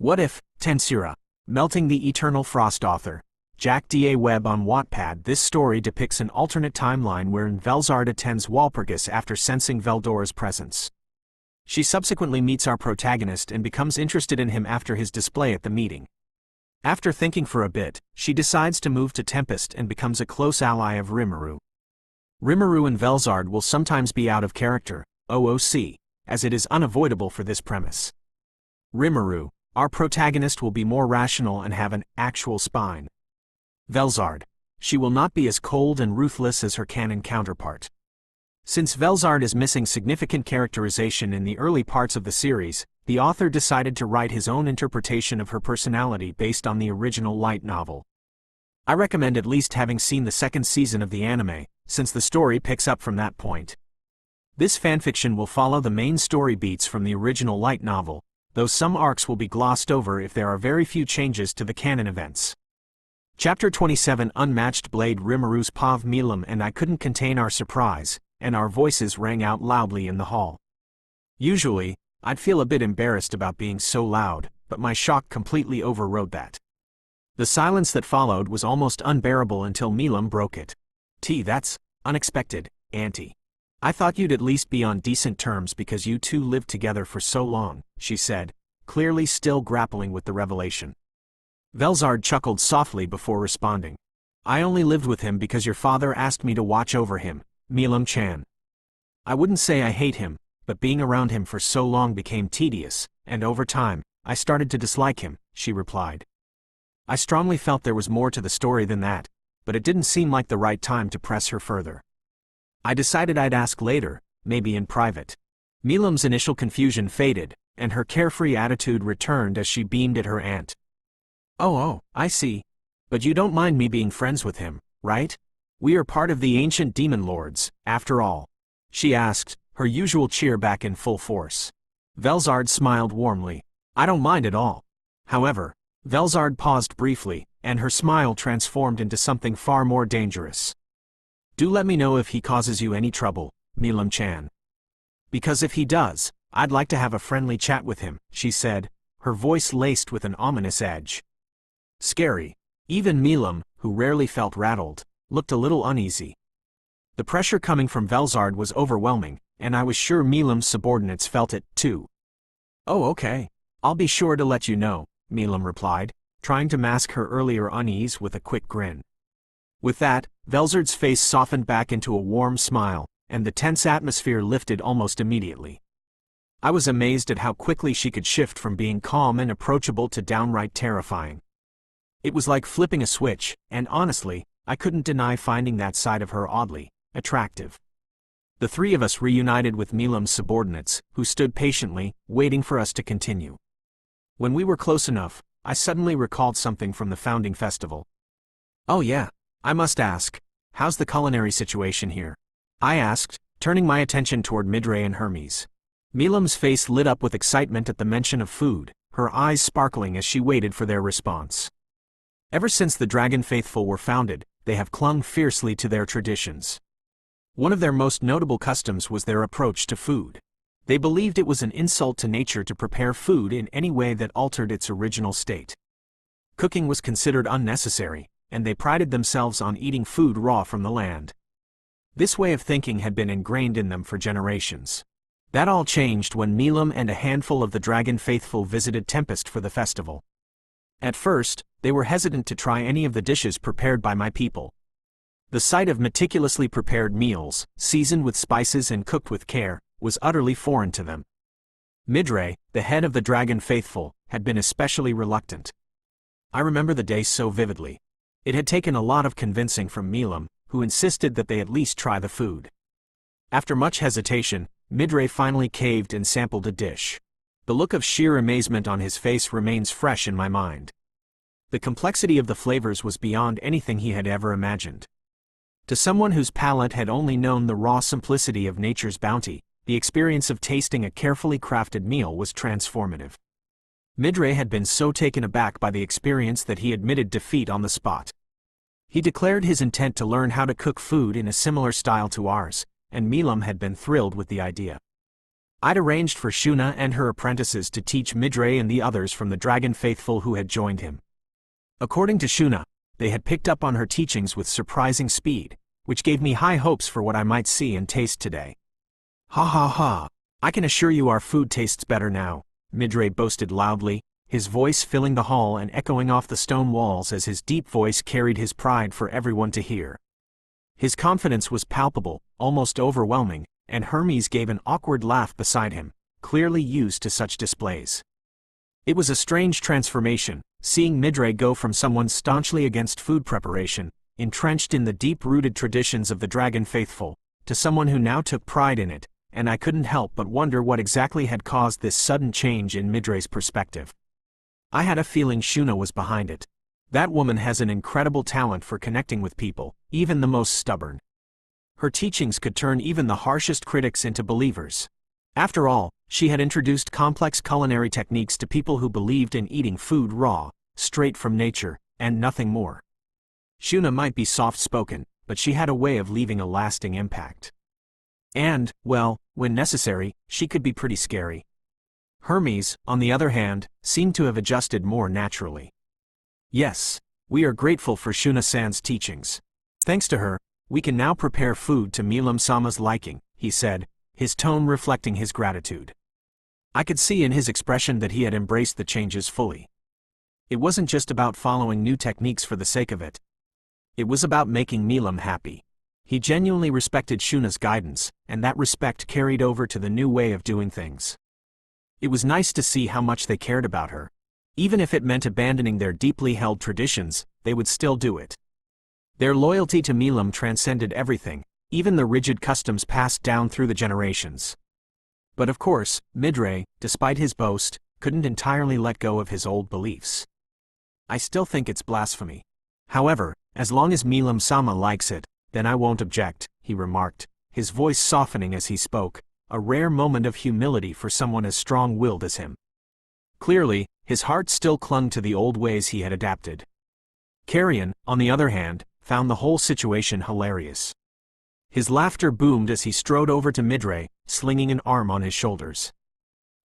What if, Tensura, Melting the Eternal Frost author, JackDaWeb on Wattpad. This story depicts an alternate timeline wherein Velzard attends Walpurgis after sensing Veldora's presence. She subsequently meets our protagonist and becomes interested in him after his display at the meeting. After thinking for a bit, she decides to move to Tempest and becomes a close ally of Rimuru. Rimuru and Velzard will sometimes be out of character, OOC, as it is unavoidable for this premise. Rimuru, our protagonist, will be more rational and have an actual spine. Velzard, she will not be as cold and ruthless as her canon counterpart. Since Velzard is missing significant characterization in the early parts of the series, the author decided to write his own interpretation of her personality based on the original light novel. I recommend at least having seen the second season of the anime, since the story picks up from that point. This fanfiction will follow the main story beats from the original light novel, though some arcs will be glossed over if there are very few changes to the canon events. Chapter 27. Unmatched Blade. Rimuru's Pav, Milam and I couldn't contain our surprise, and our voices rang out loudly in the hall. Usually, I'd feel a bit embarrassed about being so loud, but my shock completely overrode that. The silence that followed was almost unbearable until Milam broke it. That's unexpected, Auntie. I thought you'd at least be on decent terms because you two lived together for so long, she said, clearly still grappling with the revelation. Velzard chuckled softly before responding. I only lived with him because your father asked me to watch over him, Milam-chan. I wouldn't say I hate him, but being around him for so long became tedious, and over time, I started to dislike him, she replied. I strongly felt there was more to the story than that, but it didn't seem like the right time to press her further. I decided I'd ask later, maybe in private. Milam's initial confusion faded, and her carefree attitude returned as she beamed at her aunt. Oh, I see. But you don't mind me being friends with him, right? We are part of the ancient demon lords, after all, she asked, her usual cheer back in full force. Velzard smiled warmly. I don't mind at all. However, Velzard paused briefly, and her smile transformed into something far more dangerous. Do let me know if he causes you any trouble, Milam-chan. Because if he does, I'd like to have a friendly chat with him, she said, her voice laced with an ominous edge. Scary. Even Milam, who rarely felt rattled, looked a little uneasy. The pressure coming from Velzard was overwhelming, and I was sure Milam's subordinates felt it, too. Oh, okay. I'll be sure to let you know, Milam replied, trying to mask her earlier unease with a quick grin. With that, Velzard's face softened back into a warm smile, and the tense atmosphere lifted almost immediately. I was amazed at how quickly she could shift from being calm and approachable to downright terrifying. It was like flipping a switch, and honestly, I couldn't deny finding that side of her oddly attractive. The three of us reunited with Milam's subordinates, who stood patiently, waiting for us to continue. When we were close enough, I suddenly recalled something from the founding festival. Oh yeah, I must ask, how's the culinary situation here? I asked, turning my attention toward Midray and Hermes. Milam's face lit up with excitement at the mention of food, her eyes sparkling as she waited for their response. Ever since the Dragon Faithful were founded, they have clung fiercely to their traditions. One of their most notable customs was their approach to food. They believed it was an insult to nature to prepare food in any way that altered its original state. Cooking was considered unnecessary, and they prided themselves on eating food raw from the land. This way of thinking had been ingrained in them for generations. That all changed when Milam and a handful of the Dragon Faithful visited Tempest for the festival. At first, they were hesitant to try any of the dishes prepared by my people. The sight of meticulously prepared meals, seasoned with spices and cooked with care, was utterly foreign to them. Midray, the head of the Dragon Faithful, had been especially reluctant. I remember the day so vividly. It had taken a lot of convincing from Milam, who insisted that they at least try the food. After much hesitation, Midray finally caved and sampled a dish. The look of sheer amazement on his face remains fresh in my mind. The complexity of the flavors was beyond anything he had ever imagined. To someone whose palate had only known the raw simplicity of nature's bounty, the experience of tasting a carefully crafted meal was transformative. Midray had been so taken aback by the experience that he admitted defeat on the spot. He declared his intent to learn how to cook food in a similar style to ours, and Milam had been thrilled with the idea. I'd arranged for Shuna and her apprentices to teach Midray and the others from the Dragon Faithful who had joined him. According to Shuna, they had picked up on her teachings with surprising speed, which gave me high hopes for what I might see and taste today. Ha ha ha, I can assure you our food tastes better now, Midray boasted loudly, his voice filling the hall and echoing off the stone walls as his deep voice carried his pride for everyone to hear. His confidence was palpable, almost overwhelming, and Hermes gave an awkward laugh beside him, clearly used to such displays. It was a strange transformation, seeing Midray go from someone staunchly against food preparation, entrenched in the deep-rooted traditions of the Dragon Faithful, to someone who now took pride in it, and I couldn't help but wonder what exactly had caused this sudden change in Midray's perspective. I had a feeling Shuna was behind it. That woman has an incredible talent for connecting with people, even the most stubborn. Her teachings could turn even the harshest critics into believers. After all, she had introduced complex culinary techniques to people who believed in eating food raw, straight from nature, and nothing more. Shuna might be soft-spoken, but she had a way of leaving a lasting impact. And, well, when necessary, she could be pretty scary. Hermes, on the other hand, seemed to have adjusted more naturally. Yes, we are grateful for Shuna-san's teachings. Thanks to her, we can now prepare food to Milam-sama's liking, he said, his tone reflecting his gratitude. I could see in his expression that he had embraced the changes fully. It wasn't just about following new techniques for the sake of it. It was about making Milam happy. He genuinely respected Shuna's guidance, and that respect carried over to the new way of doing things. It was nice to see how much they cared about her. Even if it meant abandoning their deeply held traditions, they would still do it. Their loyalty to Milam transcended everything, even the rigid customs passed down through the generations. But of course, Midray, despite his boast, couldn't entirely let go of his old beliefs. I still think it's blasphemy. However, as long as Milam-sama likes it, then I won't object, he remarked, his voice softening as he spoke, a rare moment of humility for someone as strong-willed as him. Clearly, his heart still clung to the old ways he had adapted. Carrion, on the other hand, found the whole situation hilarious. His laughter boomed as he strode over to Midray, slinging an arm on his shoulders.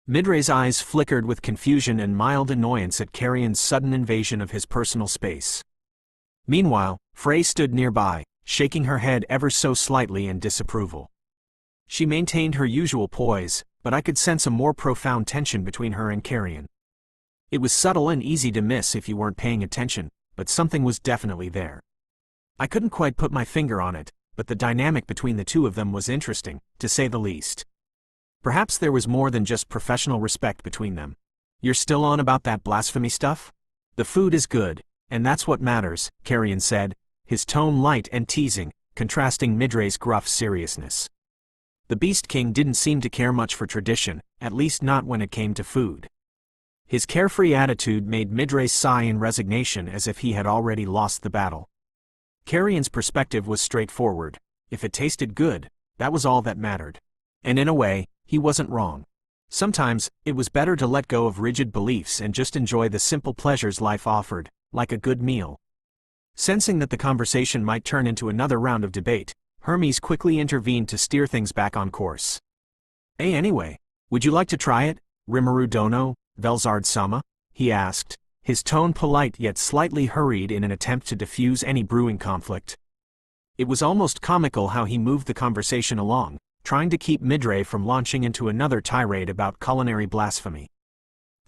Midray's eyes flickered with confusion and mild annoyance at Carrion's sudden invasion of his personal space. Meanwhile, Frey stood nearby, shaking her head ever so slightly in disapproval. She maintained her usual poise, but I could sense a more profound tension between her and Carrion. It was subtle and easy to miss if you weren't paying attention, but something was definitely there. I couldn't quite put my finger on it, but the dynamic between the two of them was interesting, to say the least. Perhaps there was more than just professional respect between them. You're still on about that blasphemy stuff? The food is good, and that's what matters, Carrion said, his tone light and teasing, contrasting Midray's gruff seriousness. The Beast King didn't seem to care much for tradition, at least not when it came to food. His carefree attitude made Midray sigh in resignation as if he had already lost the battle. Carrion's perspective was straightforward. If it tasted good, that was all that mattered. And in a way, he wasn't wrong. Sometimes, it was better to let go of rigid beliefs and just enjoy the simple pleasures life offered, like a good meal. Sensing that the conversation might turn into another round of debate, Hermes quickly intervened to steer things back on course. Hey anyway, would you like to try it, Rimuru dono, Velzard-sama? He asked, his tone polite yet slightly hurried in an attempt to diffuse any brewing conflict. It was almost comical how he moved the conversation along, trying to keep Midray from launching into another tirade about culinary blasphemy.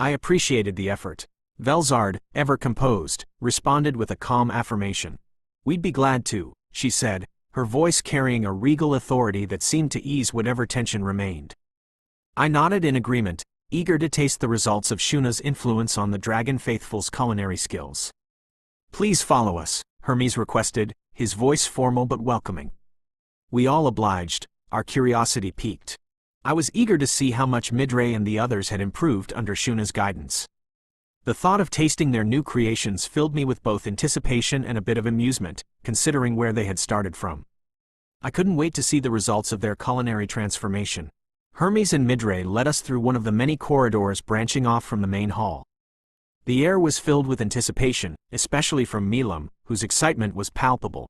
I appreciated the effort. Velzard, ever composed, responded with a calm affirmation. We'd be glad to, she said, her voice carrying a regal authority that seemed to ease whatever tension remained. I nodded in agreement, eager to taste the results of Shuna's influence on the Dragon Faithful's culinary skills. Please follow us, Hermes requested, his voice formal but welcoming. We all obliged, our curiosity piqued. I was eager to see how much Midray and the others had improved under Shuna's guidance. The thought of tasting their new creations filled me with both anticipation and a bit of amusement, considering where they had started from. I couldn't wait to see the results of their culinary transformation. Hermes and Midray led us through one of the many corridors branching off from the main hall. The air was filled with anticipation, especially from Milam, whose excitement was palpable.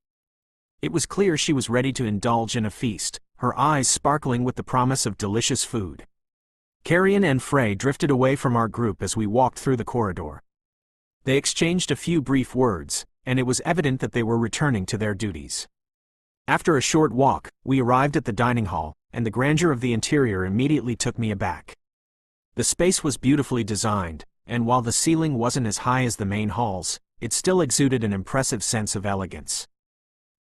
It was clear she was ready to indulge in a feast, her eyes sparkling with the promise of delicious food. Carrion and Frey drifted away from our group as we walked through the corridor. They exchanged a few brief words, and it was evident that they were returning to their duties. After a short walk, we arrived at the dining hall, and the grandeur of the interior immediately took me aback. The space was beautifully designed, and while the ceiling wasn't as high as the main halls, it still exuded an impressive sense of elegance.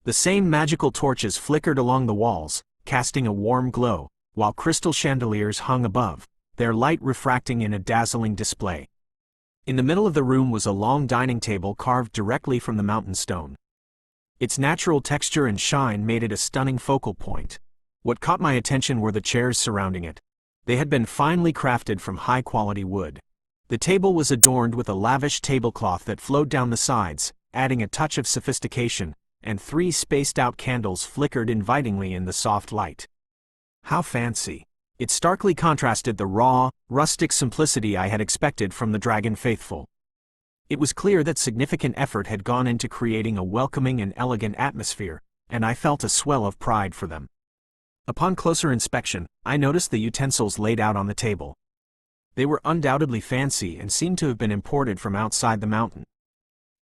The same magical torches flickered along the walls, casting a warm glow, while crystal chandeliers hung above, their light refracting in a dazzling display. In the middle of the room was a long dining table carved directly from the mountain stone. Its natural texture and shine made it a stunning focal point. What caught my attention were the chairs surrounding it. They had been finely crafted from high-quality wood. The table was adorned with a lavish tablecloth that flowed down the sides, adding a touch of sophistication, and 3 spaced-out candles flickered invitingly in the soft light. How fancy! It starkly contrasted the raw, rustic simplicity I had expected from the Dragon Faithful. It was clear that significant effort had gone into creating a welcoming and elegant atmosphere, and I felt a swell of pride for them. Upon closer inspection, I noticed the utensils laid out on the table. They were undoubtedly fancy and seemed to have been imported from outside the mountain.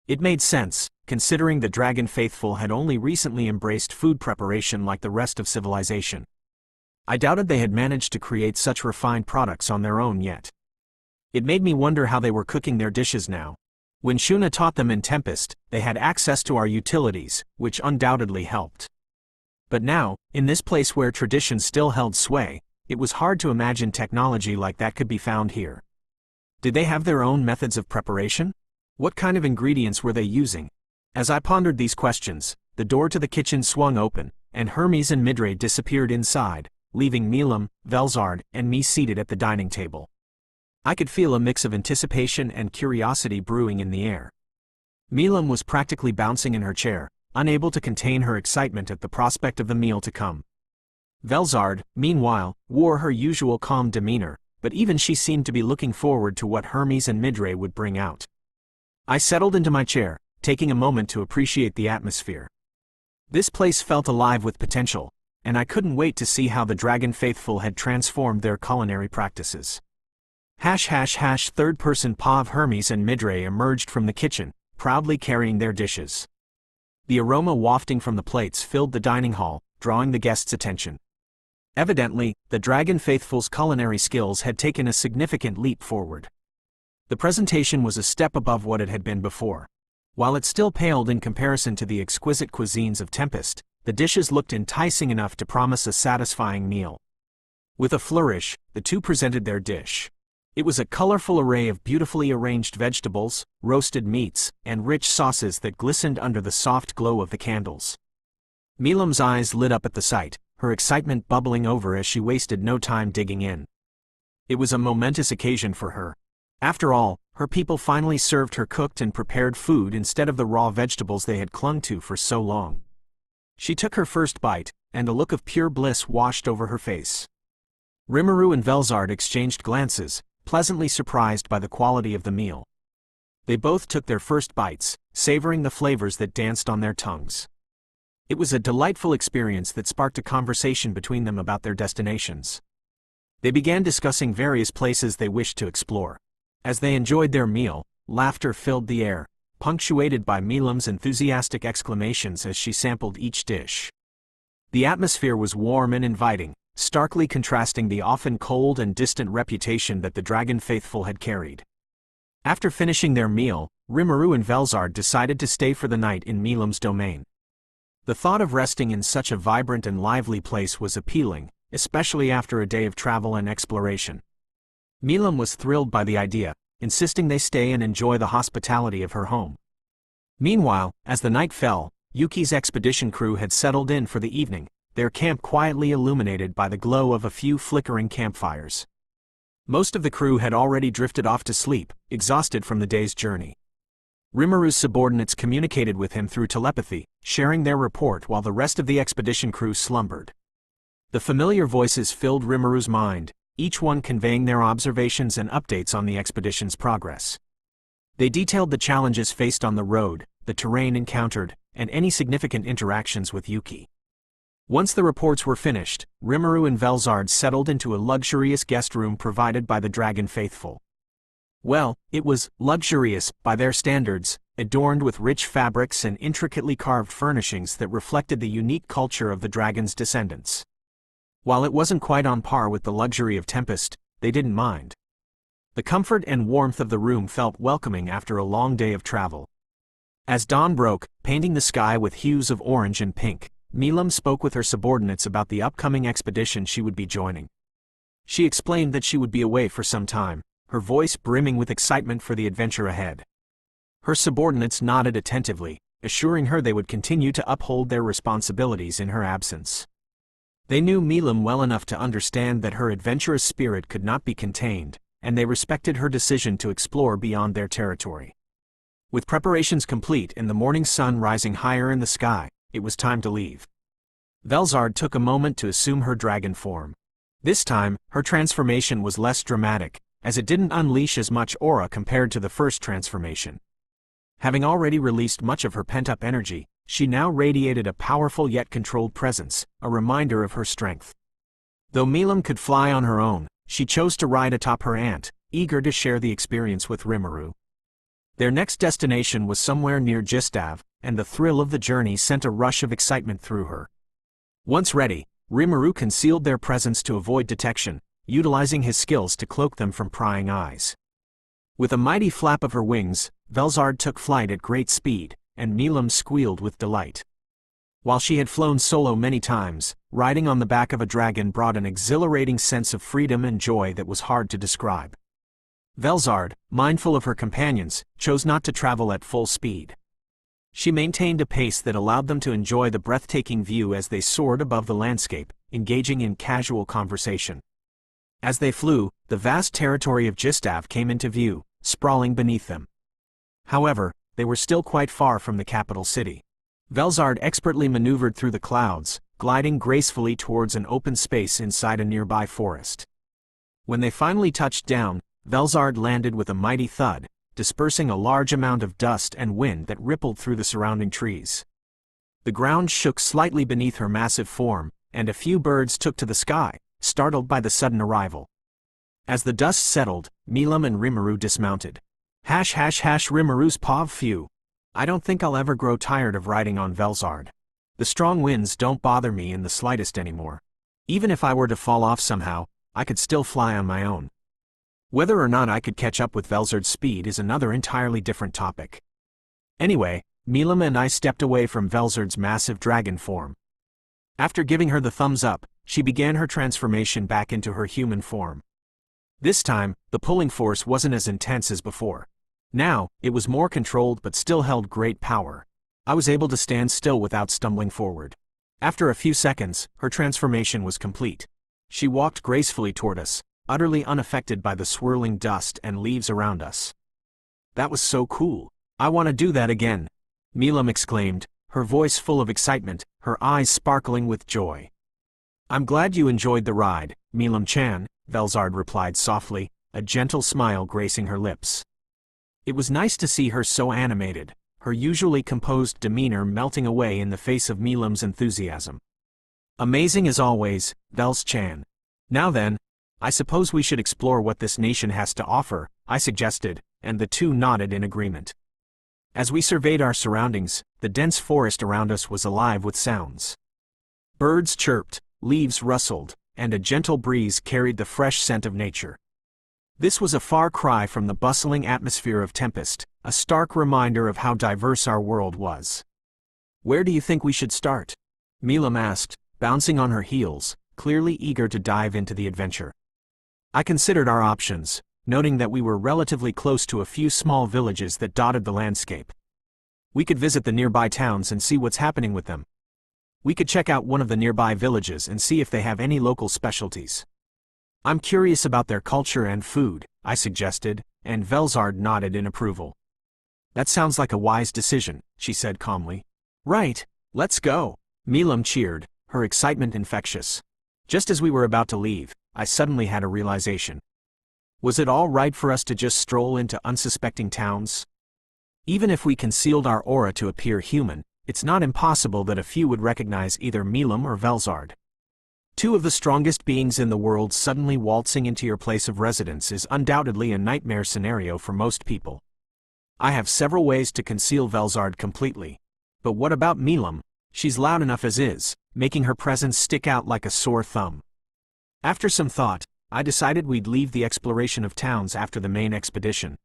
It made sense, considering the Dragon Faithful had only recently embraced food preparation like the rest of civilization. I doubted they had managed to create such refined products on their own yet. It made me wonder how they were cooking their dishes now. When Shuna taught them in Tempest, they had access to our utilities, which undoubtedly helped. But now, in this place where tradition still held sway, it was hard to imagine technology like that could be found here. Did they have their own methods of preparation? What kind of ingredients were they using? As I pondered these questions, the door to the kitchen swung open, and Hermes and Midray disappeared inside, leaving Milam, Velzard, and me seated at the dining table. I could feel a mix of anticipation and curiosity brewing in the air. Milam was practically bouncing in her chair, unable to contain her excitement at the prospect of the meal to come. Velzard, meanwhile, wore her usual calm demeanor, but even she seemed to be looking forward to what Hermes and Midray would bring out. I settled into my chair, taking a moment to appreciate the atmosphere. This place felt alive with potential, and I couldn't wait to see how the Dragon Faithful had transformed their culinary practices. Third-person paw of Hermes and Midray emerged from the kitchen, proudly carrying their dishes. The aroma wafting from the plates filled the dining hall, drawing the guests' attention. Evidently, the Dragon Faithful's culinary skills had taken a significant leap forward. The presentation was a step above what it had been before. While it still paled in comparison to the exquisite cuisines of Tempest, the dishes looked enticing enough to promise a satisfying meal. With a flourish, the two presented their dish. It was a colorful array of beautifully arranged vegetables, roasted meats, and rich sauces that glistened under the soft glow of the candles. Milam's eyes lit up at the sight, her excitement bubbling over as she wasted no time digging in. It was a momentous occasion for her. After all, her people finally served her cooked and prepared food instead of the raw vegetables they had clung to for so long. She took her first bite, and a look of pure bliss washed over her face. Rimuru and Velzard exchanged glances, pleasantly surprised by the quality of the meal. They both took their first bites, savoring the flavors that danced on their tongues. It was a delightful experience that sparked a conversation between them about their destinations. They began discussing various places they wished to explore. As they enjoyed their meal, laughter filled the air, punctuated by Milam's enthusiastic exclamations as she sampled each dish. The atmosphere was warm and inviting, starkly contrasting the often cold and distant reputation that the Dragon Faithful had carried. After finishing their meal, Rimuru and Velzard decided to stay for the night in Milam's domain. The thought of resting in such a vibrant and lively place was appealing, especially after a day of travel and exploration. Milam was thrilled by the idea, insisting they stay and enjoy the hospitality of her home. Meanwhile, as the night fell, Yuki's expedition crew had settled in for the evening, their camp quietly illuminated by the glow of a few flickering campfires. Most of the crew had already drifted off to sleep, exhausted from the day's journey. Rimuru's subordinates communicated with him through telepathy, sharing their report while the rest of the expedition crew slumbered. The familiar voices filled Rimuru's mind, each one conveying their observations and updates on the expedition's progress. They detailed the challenges faced on the road, the terrain encountered, and any significant interactions with Yuki. Once the reports were finished, Rimuru and Velzard settled into a luxurious guest room provided by the Dragon Faithful. Well, it was luxurious by their standards, adorned with rich fabrics and intricately carved furnishings that reflected the unique culture of the dragon's descendants. While it wasn't quite on par with the luxury of Tempest, they didn't mind. The comfort and warmth of the room felt welcoming after a long day of travel. As dawn broke, painting the sky with hues of orange and pink, Milam spoke with her subordinates about the upcoming expedition she would be joining. She explained that she would be away for some time, her voice brimming with excitement for the adventure ahead. Her subordinates nodded attentively, assuring her they would continue to uphold their responsibilities in her absence. They knew Milam well enough to understand that her adventurous spirit could not be contained, and they respected her decision to explore beyond their territory. With preparations complete and the morning sun rising higher in the sky, it was time to leave. Velzard took a moment to assume her dragon form. This time, her transformation was less dramatic, as it didn't unleash as much aura compared to the first transformation. Having already released much of her pent-up energy, she now radiated a powerful yet controlled presence, a reminder of her strength. Though Milam could fly on her own, she chose to ride atop her aunt, eager to share the experience with Rimuru. Their next destination was somewhere near JackDaWeb, and the thrill of the journey sent a rush of excitement through her. Once ready, Rimuru concealed their presence to avoid detection, utilizing his skills to cloak them from prying eyes. With a mighty flap of her wings, Velzard took flight at great speed, and Milam squealed with delight. While she had flown solo many times, riding on the back of a dragon brought an exhilarating sense of freedom and joy that was hard to describe. Velzard, mindful of her companions, chose not to travel at full speed. She maintained a pace that allowed them to enjoy the breathtaking view as they soared above the landscape, engaging in casual conversation. As they flew, the vast territory of JackDaWeb came into view, sprawling beneath them. However, they were still quite far from the capital city. Velzard expertly maneuvered through the clouds, gliding gracefully towards an open space inside a nearby forest. When they finally touched down, Velzard landed with a mighty thud, dispersing a large amount of dust and wind that rippled through the surrounding trees. The ground shook slightly beneath her massive form, and a few birds took to the sky, startled by the sudden arrival. As the dust settled, Milam and Rimuru dismounted. Rimuru's paw phew. I don't think I'll ever grow tired of riding on Velzard. The strong winds don't bother me in the slightest anymore. Even if I were to fall off somehow, I could still fly on my own. Whether or not I could catch up with Velzard's speed is another entirely different topic. Anyway, Milam and I stepped away from Velzard's massive dragon form. After giving her the thumbs up, she began her transformation back into her human form. This time, the pulling force wasn't as intense as before. Now, it was more controlled but still held great power. I was able to stand still without stumbling forward. After a few seconds, her transformation was complete. She walked gracefully toward us, utterly unaffected by the swirling dust and leaves around us. That was so cool. I want to do that again, Milam exclaimed, her voice full of excitement, her eyes sparkling with joy. I'm glad you enjoyed the ride, Milam-chan, Velzard replied softly, a gentle smile gracing her lips. It was nice to see her so animated, her usually composed demeanor melting away in the face of Milam's enthusiasm. Amazing as always, Velz-chan. Now then, I suppose we should explore what this nation has to offer, I suggested, and the two nodded in agreement. As we surveyed our surroundings, the dense forest around us was alive with sounds. Birds chirped, leaves rustled, and a gentle breeze carried the fresh scent of nature. This was a far cry from the bustling atmosphere of Tempest, a stark reminder of how diverse our world was. Where do you think we should start? Milam asked, bouncing on her heels, clearly eager to dive into the adventure. I considered our options, noting that we were relatively close to a few small villages that dotted the landscape. We could visit the nearby towns and see what's happening with them. We could check out one of the nearby villages and see if they have any local specialties. I'm curious about their culture and food, I suggested, and Velzard nodded in approval. That sounds like a wise decision, she said calmly. Right, let's go, Milam cheered, her excitement infectious. Just as we were about to leave, I suddenly had a realization. Was it all right for us to just stroll into unsuspecting towns? Even if we concealed our aura to appear human, it's not impossible that a few would recognize either Milam or Velzard. Two of the strongest beings in the world suddenly waltzing into your place of residence is undoubtedly a nightmare scenario for most people. I have several ways to conceal Velzard completely. But what about Milam? She's loud enough as is, making her presence stick out like a sore thumb. After some thought, I decided we'd leave the exploration of towns after the main expedition.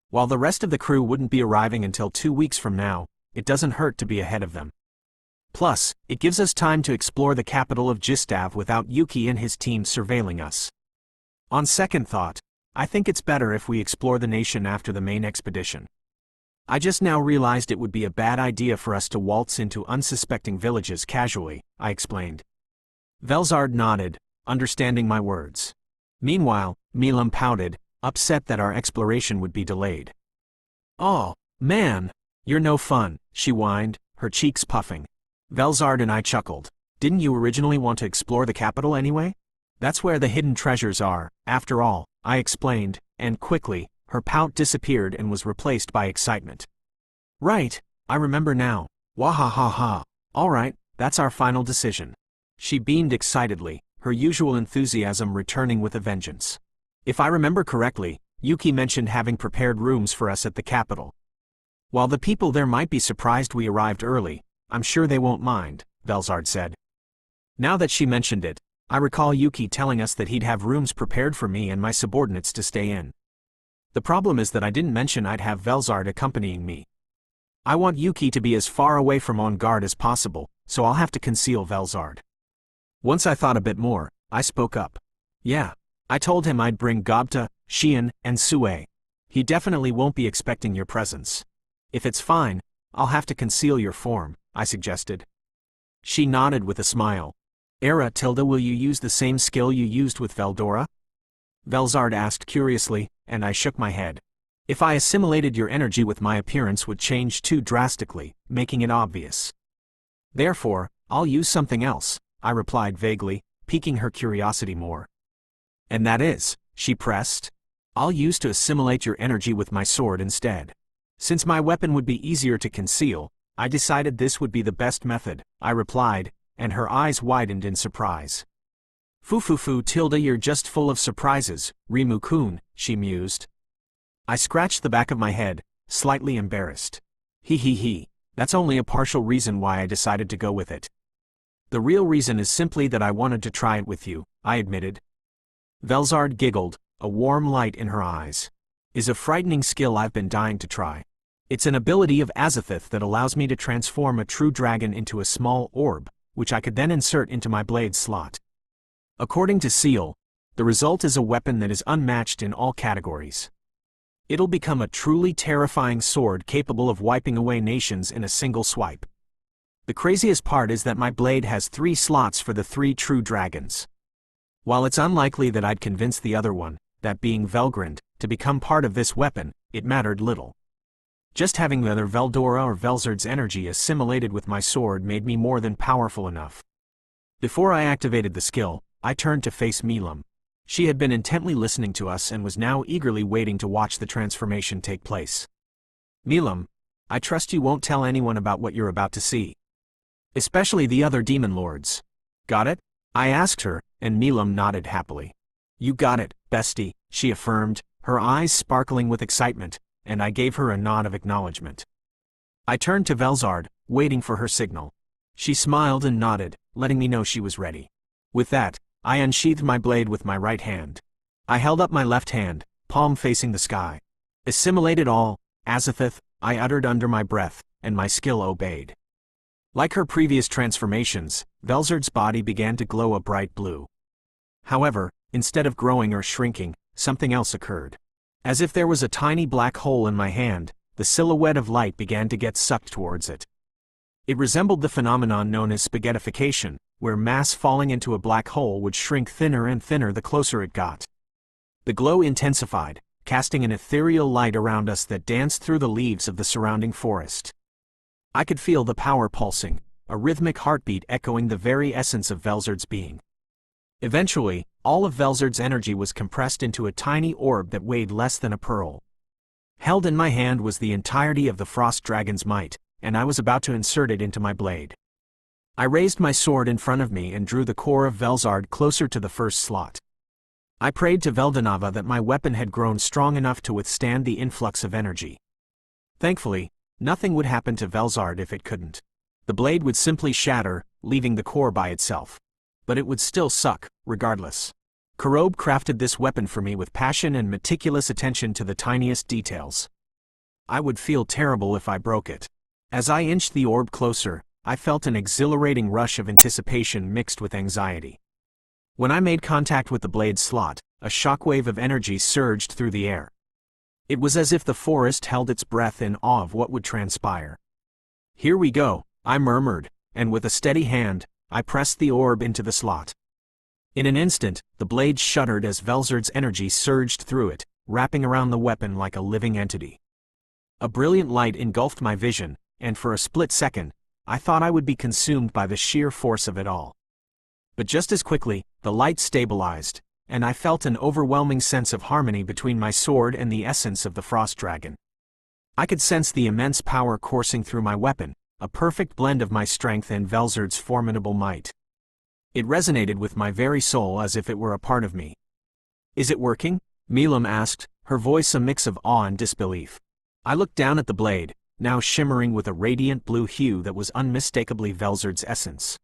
While the rest of the crew wouldn't be arriving until 2 weeks from now, it doesn't hurt to be ahead of them. Plus, it gives us time to explore the capital of JackDaWeb without Yuki and his team surveilling us. On second thought, I think it's better if we explore the nation after the main expedition. I just now realized it would be a bad idea for us to waltz into unsuspecting villages casually, I explained. Velzard nodded, understanding my words. Meanwhile, Milam pouted, upset that our exploration would be delayed. "Oh, man, you're no fun," she whined, her cheeks puffing. Velzard and I chuckled. "Didn't you originally want to explore the capital anyway? That's where the hidden treasures are, after all," I explained, and quickly, her pout disappeared and was replaced by excitement. "Right, I remember now. Wahahaha. All right, that's our final decision." She beamed excitedly, her usual enthusiasm returning with a vengeance. "If I remember correctly, Yuki mentioned having prepared rooms for us at the capital. While the people there might be surprised we arrived early, I'm sure they won't mind," Velzard said. Now that she mentioned it, I recall Yuki telling us that he'd have rooms prepared for me and my subordinates to stay in. The problem is that I didn't mention I'd have Velzard accompanying me. I want Yuki to be as far away from on guard as possible, so I'll have to conceal Velzard. Once I thought a bit more, I spoke up. "Yeah, I told him I'd bring Gobta, Xian, and Sue. He definitely won't be expecting your presence. If it's fine, I'll have to conceal your form," I suggested. She nodded with a smile. Will you use the same skill you used with Veldora?" Velzard asked curiously, and I shook my head. "If I assimilated your energy with my appearance would change too drastically, making it obvious. Therefore, I'll use something else," I replied vaguely, piquing her curiosity more. "And that is," she pressed. "I'll use to assimilate your energy with my sword instead. Since my weapon would be easier to conceal, I decided this would be the best method," I replied, and her eyes widened in surprise. Tilda, you're just full of surprises, Rimuru-kun," she mused. I scratched the back of my head, slightly embarrassed. He, that's only a partial reason why I decided to go with it. The real reason is simply that I wanted to try it with you," I admitted. Velzard giggled, a warm light in her eyes. "Is a frightening skill I've been dying to try. It's an ability of Azathoth that allows me to transform a true dragon into a small orb, which I could then insert into my blade slot. According to Seal, the result is a weapon that is unmatched in all categories. It'll become a truly terrifying sword capable of wiping away nations in a single swipe. The craziest part is that my blade has 3 slots for the 3 true dragons. While it's unlikely that I'd convince the other one, that being Velgrand, to become part of this weapon, it mattered little. Just having whether Veldora or Velzard's energy assimilated with my sword made me more than powerful enough. Before I activated the skill, I turned to face Milam. She had been intently listening to us and was now eagerly waiting to watch the transformation take place. "Milam, I trust you won't tell anyone about what you're about to see. Especially the other demon lords. Got it?" I asked her, and Milam nodded happily. "You got it, bestie," she affirmed, her eyes sparkling with excitement, and I gave her a nod of acknowledgement. I turned to Velzard, waiting for her signal. She smiled and nodded, letting me know she was ready. With that, I unsheathed my blade with my right hand. I held up my left hand, palm facing the sky. "Assimilate it all, Azathoth," I uttered under my breath, and my skill obeyed. Like her previous transformations, Velzard's body began to glow a bright blue. However, instead of growing or shrinking, something else occurred. As if there was a tiny black hole in my hand, the silhouette of light began to get sucked towards it. It resembled the phenomenon known as spaghettification, where mass falling into a black hole would shrink thinner and thinner the closer it got. The glow intensified, casting an ethereal light around us that danced through the leaves of the surrounding forest. I could feel the power pulsing, a rhythmic heartbeat echoing the very essence of Velzard's being. Eventually, all of Velzard's energy was compressed into a tiny orb that weighed less than a pearl. Held in my hand was the entirety of the Frost Dragon's might, and I was about to insert it into my blade. I raised my sword in front of me and drew the core of Velzard closer to the first slot. I prayed to Veldora that my weapon had grown strong enough to withstand the influx of energy. Thankfully, nothing would happen to Velzard if it couldn't. The blade would simply shatter, leaving the core by itself. But it would still suck, regardless. Kurobe crafted this weapon for me with passion and meticulous attention to the tiniest details. I would feel terrible if I broke it. As I inched the orb closer, I felt an exhilarating rush of anticipation mixed with anxiety. When I made contact with the blade slot, a shockwave of energy surged through the air. It was as if the forest held its breath in awe of what would transpire. "Here we go," I murmured, and with a steady hand, I pressed the orb into the slot. In an instant, the blade shuddered as Velzard's energy surged through it, wrapping around the weapon like a living entity. A brilliant light engulfed my vision, and for a split second, I thought I would be consumed by the sheer force of it all. But just as quickly, the light stabilized, and I felt an overwhelming sense of harmony between my sword and the essence of the frost dragon. I could sense the immense power coursing through my weapon, a perfect blend of my strength and Velzard's formidable might. It resonated with my very soul as if it were a part of me. "Is it working?" Milam asked, her voice a mix of awe and disbelief. I looked down at the blade, now shimmering with a radiant blue hue that was unmistakably Velzard's essence.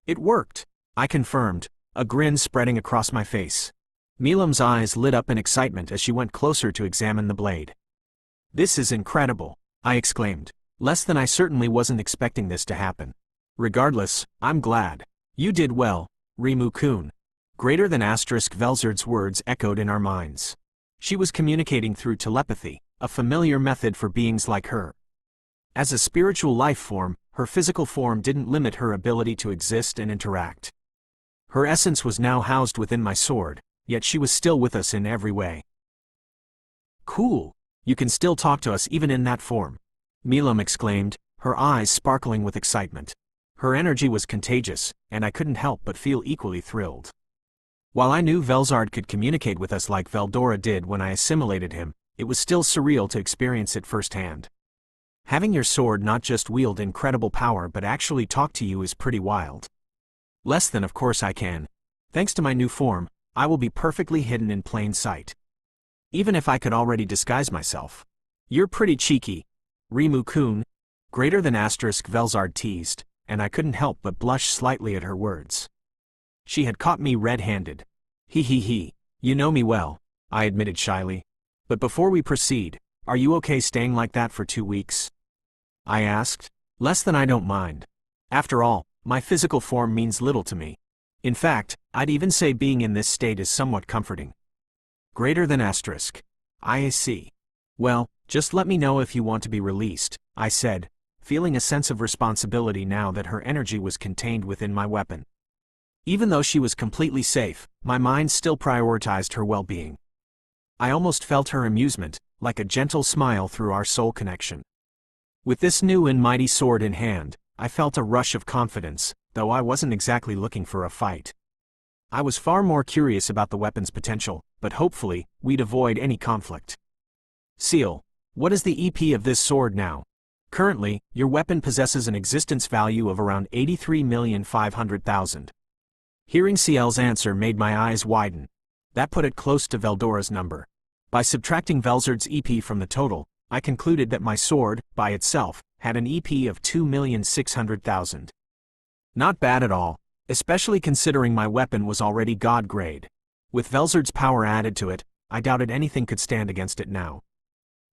"It worked," I confirmed, a grin spreading across my face. Milam's eyes lit up in excitement as she went closer to examine the blade. "This is incredible," I exclaimed. Less than I certainly wasn't expecting this to happen. "Regardless, I'm glad. You did well, Rimuru-kun." Greater than asterisk Velzard's words echoed in our minds. She was communicating through telepathy, a familiar method for beings like her. As a spiritual life form, her physical form didn't limit her ability to exist and interact. Her essence was now housed within my sword, yet she was still with us in every way. "Cool. You can still talk to us even in that form," Milam exclaimed, her eyes sparkling with excitement. Her energy was contagious, and I couldn't help but feel equally thrilled. While I knew Velzard could communicate with us like Veldora did when I assimilated him, it was still surreal to experience it firsthand. Having your sword not just wield incredible power but actually talk to you is pretty wild. Less than of course I can. Thanks to my new form, I will be perfectly hidden in plain sight. Even if I could already disguise myself. "You're pretty cheeky, Rimuru-kun," greater than asterisk Velzard teased, and I couldn't help but blush slightly at her words. She had caught me red-handed. He, you know me well," I admitted shyly. "But before we proceed, are you okay staying like that for 2 weeks?" I asked. "Less than I don't mind. After all, my physical form means little to me. In fact, I'd even say being in this state is somewhat comforting." Greater than asterisk. "I see. Well, just let me know if you want to be released," I said, feeling a sense of responsibility now that her energy was contained within my weapon. Even though she was completely safe, my mind still prioritized her well-being. I almost felt her amusement, like a gentle smile through our soul connection. With this new and mighty sword in hand, I felt a rush of confidence, though I wasn't exactly looking for a fight. I was far more curious about the weapon's potential, but hopefully, we'd avoid any conflict. "Seal, what is the EP of this sword now?" "Currently, your weapon possesses an existence value of around 83,500,000. Hearing Ciel's answer made my eyes widen. That put it close to Veldora's number. By subtracting Velzard's EP from the total, I concluded that my sword, by itself, had an EP of 2,600,000. Not bad at all, especially considering my weapon was already god grade. With Velzard's power added to it, I doubted anything could stand against it now.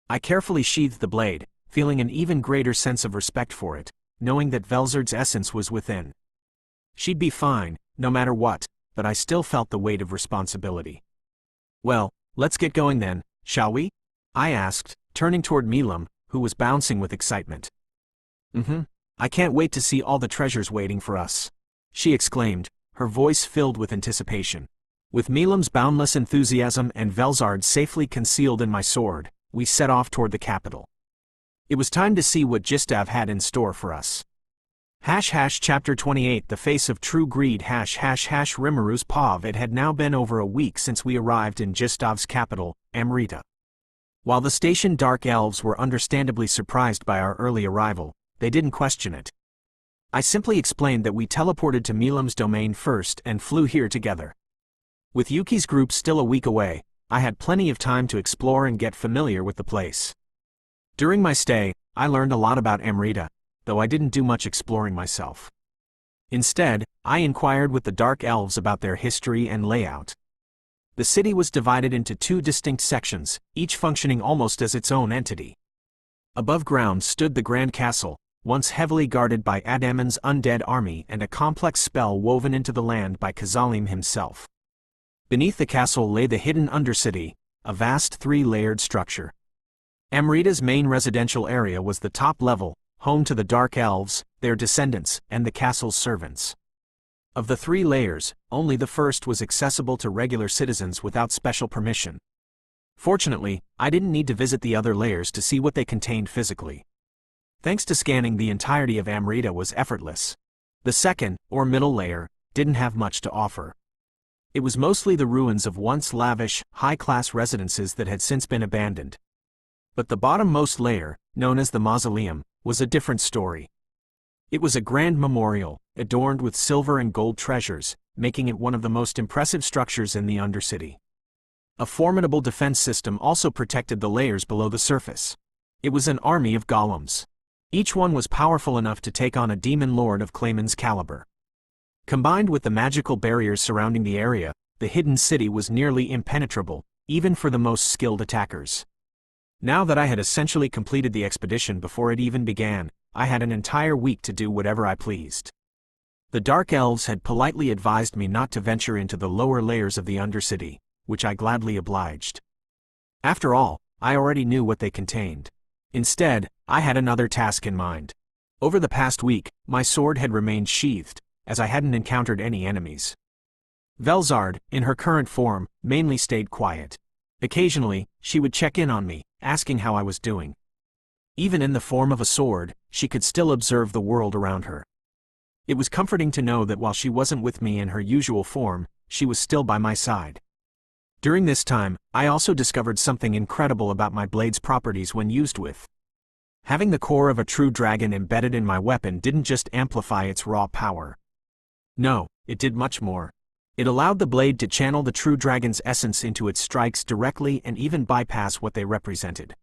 I carefully sheathed the blade, feeling an even greater sense of respect for it, knowing that Velzard's essence was within. She'd be fine, no matter what, but I still felt the weight of responsibility. "Well, let's get going then, shall we?" I asked, turning toward Milam, who was bouncing with excitement. I can't wait to see all the treasures waiting for us," she exclaimed, her voice filled with anticipation. With Milam's boundless enthusiasm and Velzard safely concealed in my sword, we set off toward the capital. It was time to see what JackDaWeb had in store for us. Chapter 28 The Face of True Greed Rimuru's Pav. It had now been over a week since we arrived in JackDaWeb's capital, Amrita. While the station dark elves were understandably surprised by our early arrival, they didn't question it. I simply explained that we teleported to Milam's domain first and flew here together. With Yuki's group still a week away, I had plenty of time to explore and get familiar with the place. During my stay, I learned a lot about Amrita, though I didn't do much exploring myself. Instead, I inquired with the Dark Elves about their history and layout. The city was divided into two distinct sections, each functioning almost as its own entity. Above ground stood the Grand Castle, once heavily guarded by Adamon's undead army and a complex spell woven into the land by Kazalim himself. Beneath the castle lay the hidden Undercity, a vast three-layered structure. Amrita's main residential area was the top level, home to the Dark Elves, their descendants, and the castle's servants. Of the 3 layers, only the first was accessible to regular citizens without special permission. Fortunately, I didn't need to visit the other layers to see what they contained physically. Thanks to scanning, the entirety of Amrita was effortless. The second, or middle layer, didn't have much to offer. It was mostly the ruins of once lavish, high-class residences that had since been abandoned. But the bottommost layer, known as the Mausoleum, was a different story. It was a grand memorial, adorned with silver and gold treasures, making it one of the most impressive structures in the Undercity. A formidable defense system also protected the layers below the surface. It was an army of golems. Each one was powerful enough to take on a demon lord of Clayman's caliber. Combined with the magical barriers surrounding the area, the hidden city was nearly impenetrable, even for the most skilled attackers. Now that I had essentially completed the expedition before it even began, I had an entire week to do whatever I pleased. The Dark Elves had politely advised me not to venture into the lower layers of the Undercity, which I gladly obliged. After all, I already knew what they contained. Instead, I had another task in mind. Over the past week, my sword had remained sheathed, as I hadn't encountered any enemies. Velzard, in her current form, mainly stayed quiet. Occasionally, she would check in on me, asking how I was doing. Even in the form of a sword, she could still observe the world around her. It was comforting to know that while she wasn't with me in her usual form, she was still by my side. During this time, I also discovered something incredible about my blade's properties when used with. Having the core of a true dragon embedded in my weapon didn't just amplify its raw power. No, it did much more. It allowed the blade to channel the true dragon's essence into its strikes directly and even bypass what they represented.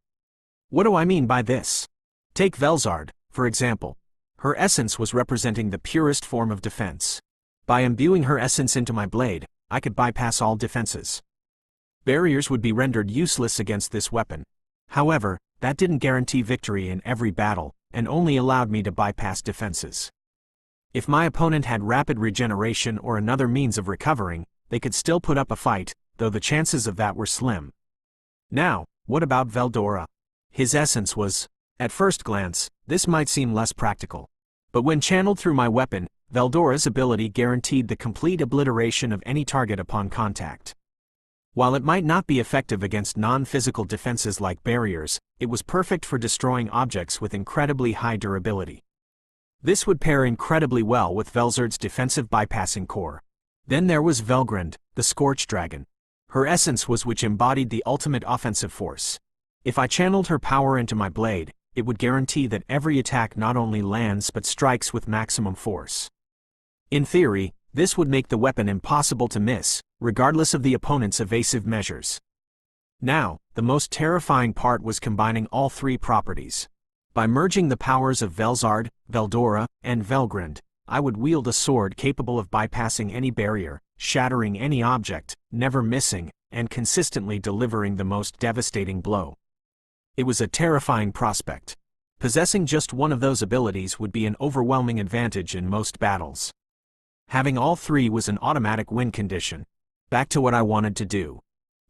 What do I mean by this? Take Velzard, for example. Her essence was representing the purest form of defense. By imbuing her essence into my blade, I could bypass all defenses. Barriers would be rendered useless against this weapon. However, that didn't guarantee victory in every battle, and only allowed me to bypass defenses. If my opponent had rapid regeneration or another means of recovering, they could still put up a fight, though the chances of that were slim. Now, what about Veldora? His essence was, at first glance, this might seem less practical. But when channeled through my weapon, Veldora's ability guaranteed the complete obliteration of any target upon contact. While it might not be effective against non-physical defenses like barriers, it was perfect for destroying objects with incredibly high durability. This would pair incredibly well with Velzard's defensive bypassing core. Then there was Velgrund, the Scorch Dragon. Her essence was which embodied the ultimate offensive force. If I channeled her power into my blade, it would guarantee that every attack not only lands but strikes with maximum force. In theory, this would make the weapon impossible to miss, regardless of the opponent's evasive measures. Now, the most terrifying part was combining all 3 properties. By merging the powers of Velzard, Veldora, and Velgrund, I would wield a sword capable of bypassing any barrier, shattering any object, never missing, and consistently delivering the most devastating blow. It was a terrifying prospect. Possessing just one of those abilities would be an overwhelming advantage in most battles. Having all 3 was an automatic win condition. Back to what I wanted to do.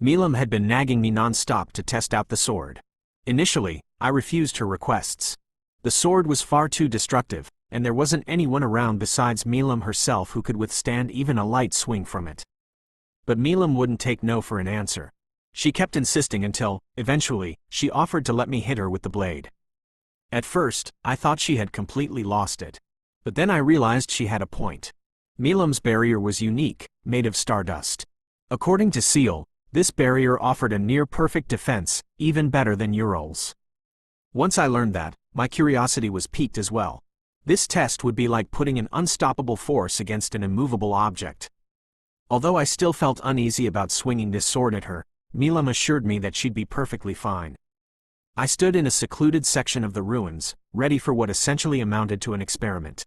Milam had been nagging me non-stop to test out the sword. Initially, I refused her requests. The sword was far too destructive, and there wasn't anyone around besides Milam herself who could withstand even a light swing from it. But Milam wouldn't take no for an answer. She kept insisting until, eventually, she offered to let me hit her with the blade. At first, I thought she had completely lost it. But then I realized she had a point. Milam's barrier was unique, made of stardust. According to Seal, this barrier offered a near-perfect defense, even better than Ural's. Once I learned that, my curiosity was piqued as well. This test would be like putting an unstoppable force against an immovable object. Although I still felt uneasy about swinging this sword at her, Milam assured me that she'd be perfectly fine. I stood in a secluded section of the ruins, ready for what essentially amounted to an experiment.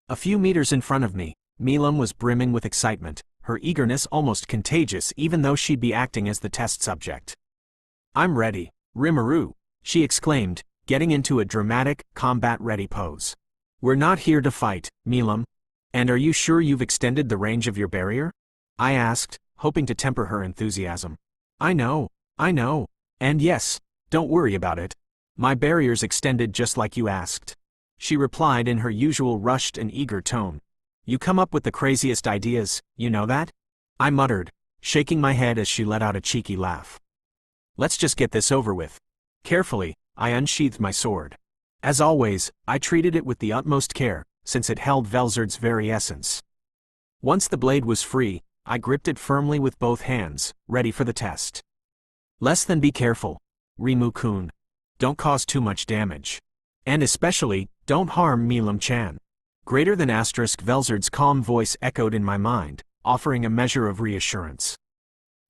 A few meters in front of me, Milam was brimming with excitement, her eagerness almost contagious even though she'd be acting as the test subject. "I'm ready, Rimuru," she exclaimed, getting into a dramatic, combat-ready pose. "We're not here to fight, Milam. And are you sure you've extended the range of your barrier?" I asked, hoping to temper her enthusiasm. I know. And yes, don't worry about it. My barrier's extended just like you asked," she replied in her usual rushed and eager tone. "You come up with the craziest ideas, you know that?" I muttered, shaking my head as she let out a cheeky laugh. "Let's just get this over with." Carefully, I unsheathed my sword. As always, I treated it with the utmost care, since it held Velzard's very essence. Once the blade was free, I gripped it firmly with both hands, ready for the test. "Less than be careful, Rimu-kun. Don't cause too much damage. And especially, don't harm Milam-chan." Greater than asterisk Velzard's calm voice echoed in my mind, offering a measure of reassurance.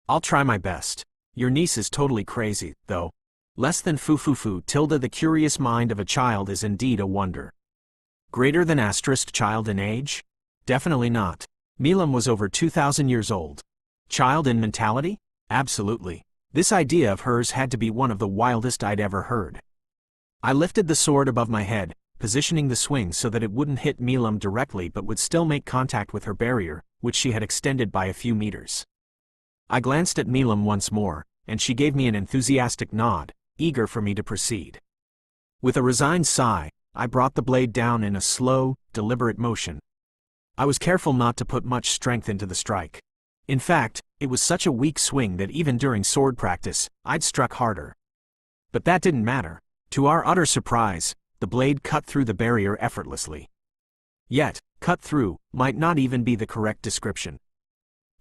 "I'll try my best. Your niece is totally crazy, though. Less than foo-foo-foo tilde the curious mind of a child is indeed a wonder." Greater than asterisk child in age? Definitely not. Milam was over 2,000 years old. Child in mentality? Absolutely. This idea of hers had to be one of the wildest I'd ever heard. I lifted the sword above my head, positioning the swing so that it wouldn't hit Milam directly but would still make contact with her barrier, which she had extended by a few meters. I glanced at Milam once more, and she gave me an enthusiastic nod, eager for me to proceed. With a resigned sigh, I brought the blade down in a slow, deliberate motion. I was careful not to put much strength into the strike. In fact, it was such a weak swing that even during sword practice, I'd struck harder. But that didn't matter. To our utter surprise, the blade cut through the barrier effortlessly. Yet, cut through might not even be the correct description.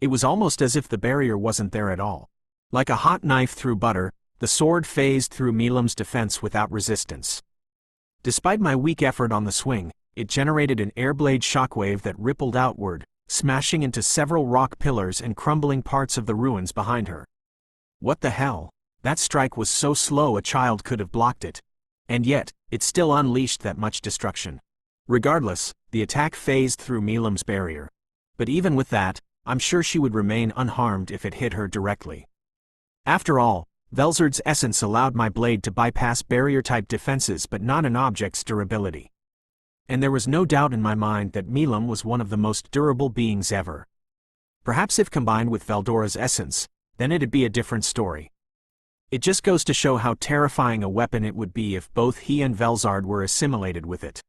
It was almost as if the barrier wasn't there at all. Like a hot knife through butter, the sword phased through Milam's defense without resistance. Despite my weak effort on the swing, it generated an airblade shockwave that rippled outward, smashing into several rock pillars and crumbling parts of the ruins behind her. What the hell? That strike was so slow a child could have blocked it. And yet, it still unleashed that much destruction. Regardless, the attack phased through Milam's barrier. But even with that, I'm sure she would remain unharmed if it hit her directly. After all, Velzard's essence allowed my blade to bypass barrier-type defenses but not an object's durability. And there was no doubt in my mind that Milam was one of the most durable beings ever. Perhaps if combined with Veldora's essence, then it'd be a different story. It just goes to show how terrifying a weapon it would be if both he and Velzard were assimilated with it.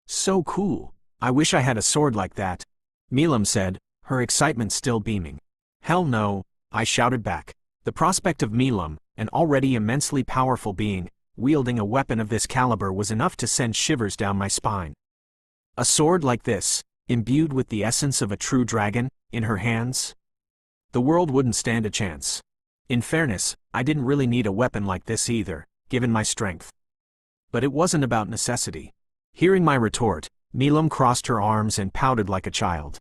"So cool. I wish I had a sword like that," Milam said, her excitement still beaming. "Hell no," I shouted back. The prospect of Milam, an already immensely powerful being, wielding a weapon of this caliber was enough to send shivers down my spine. A sword like this, imbued with the essence of a true dragon, in her hands? The world wouldn't stand a chance. In fairness, I didn't really need a weapon like this either, given my strength. But it wasn't about necessity. Hearing my retort, Milam crossed her arms and pouted like a child.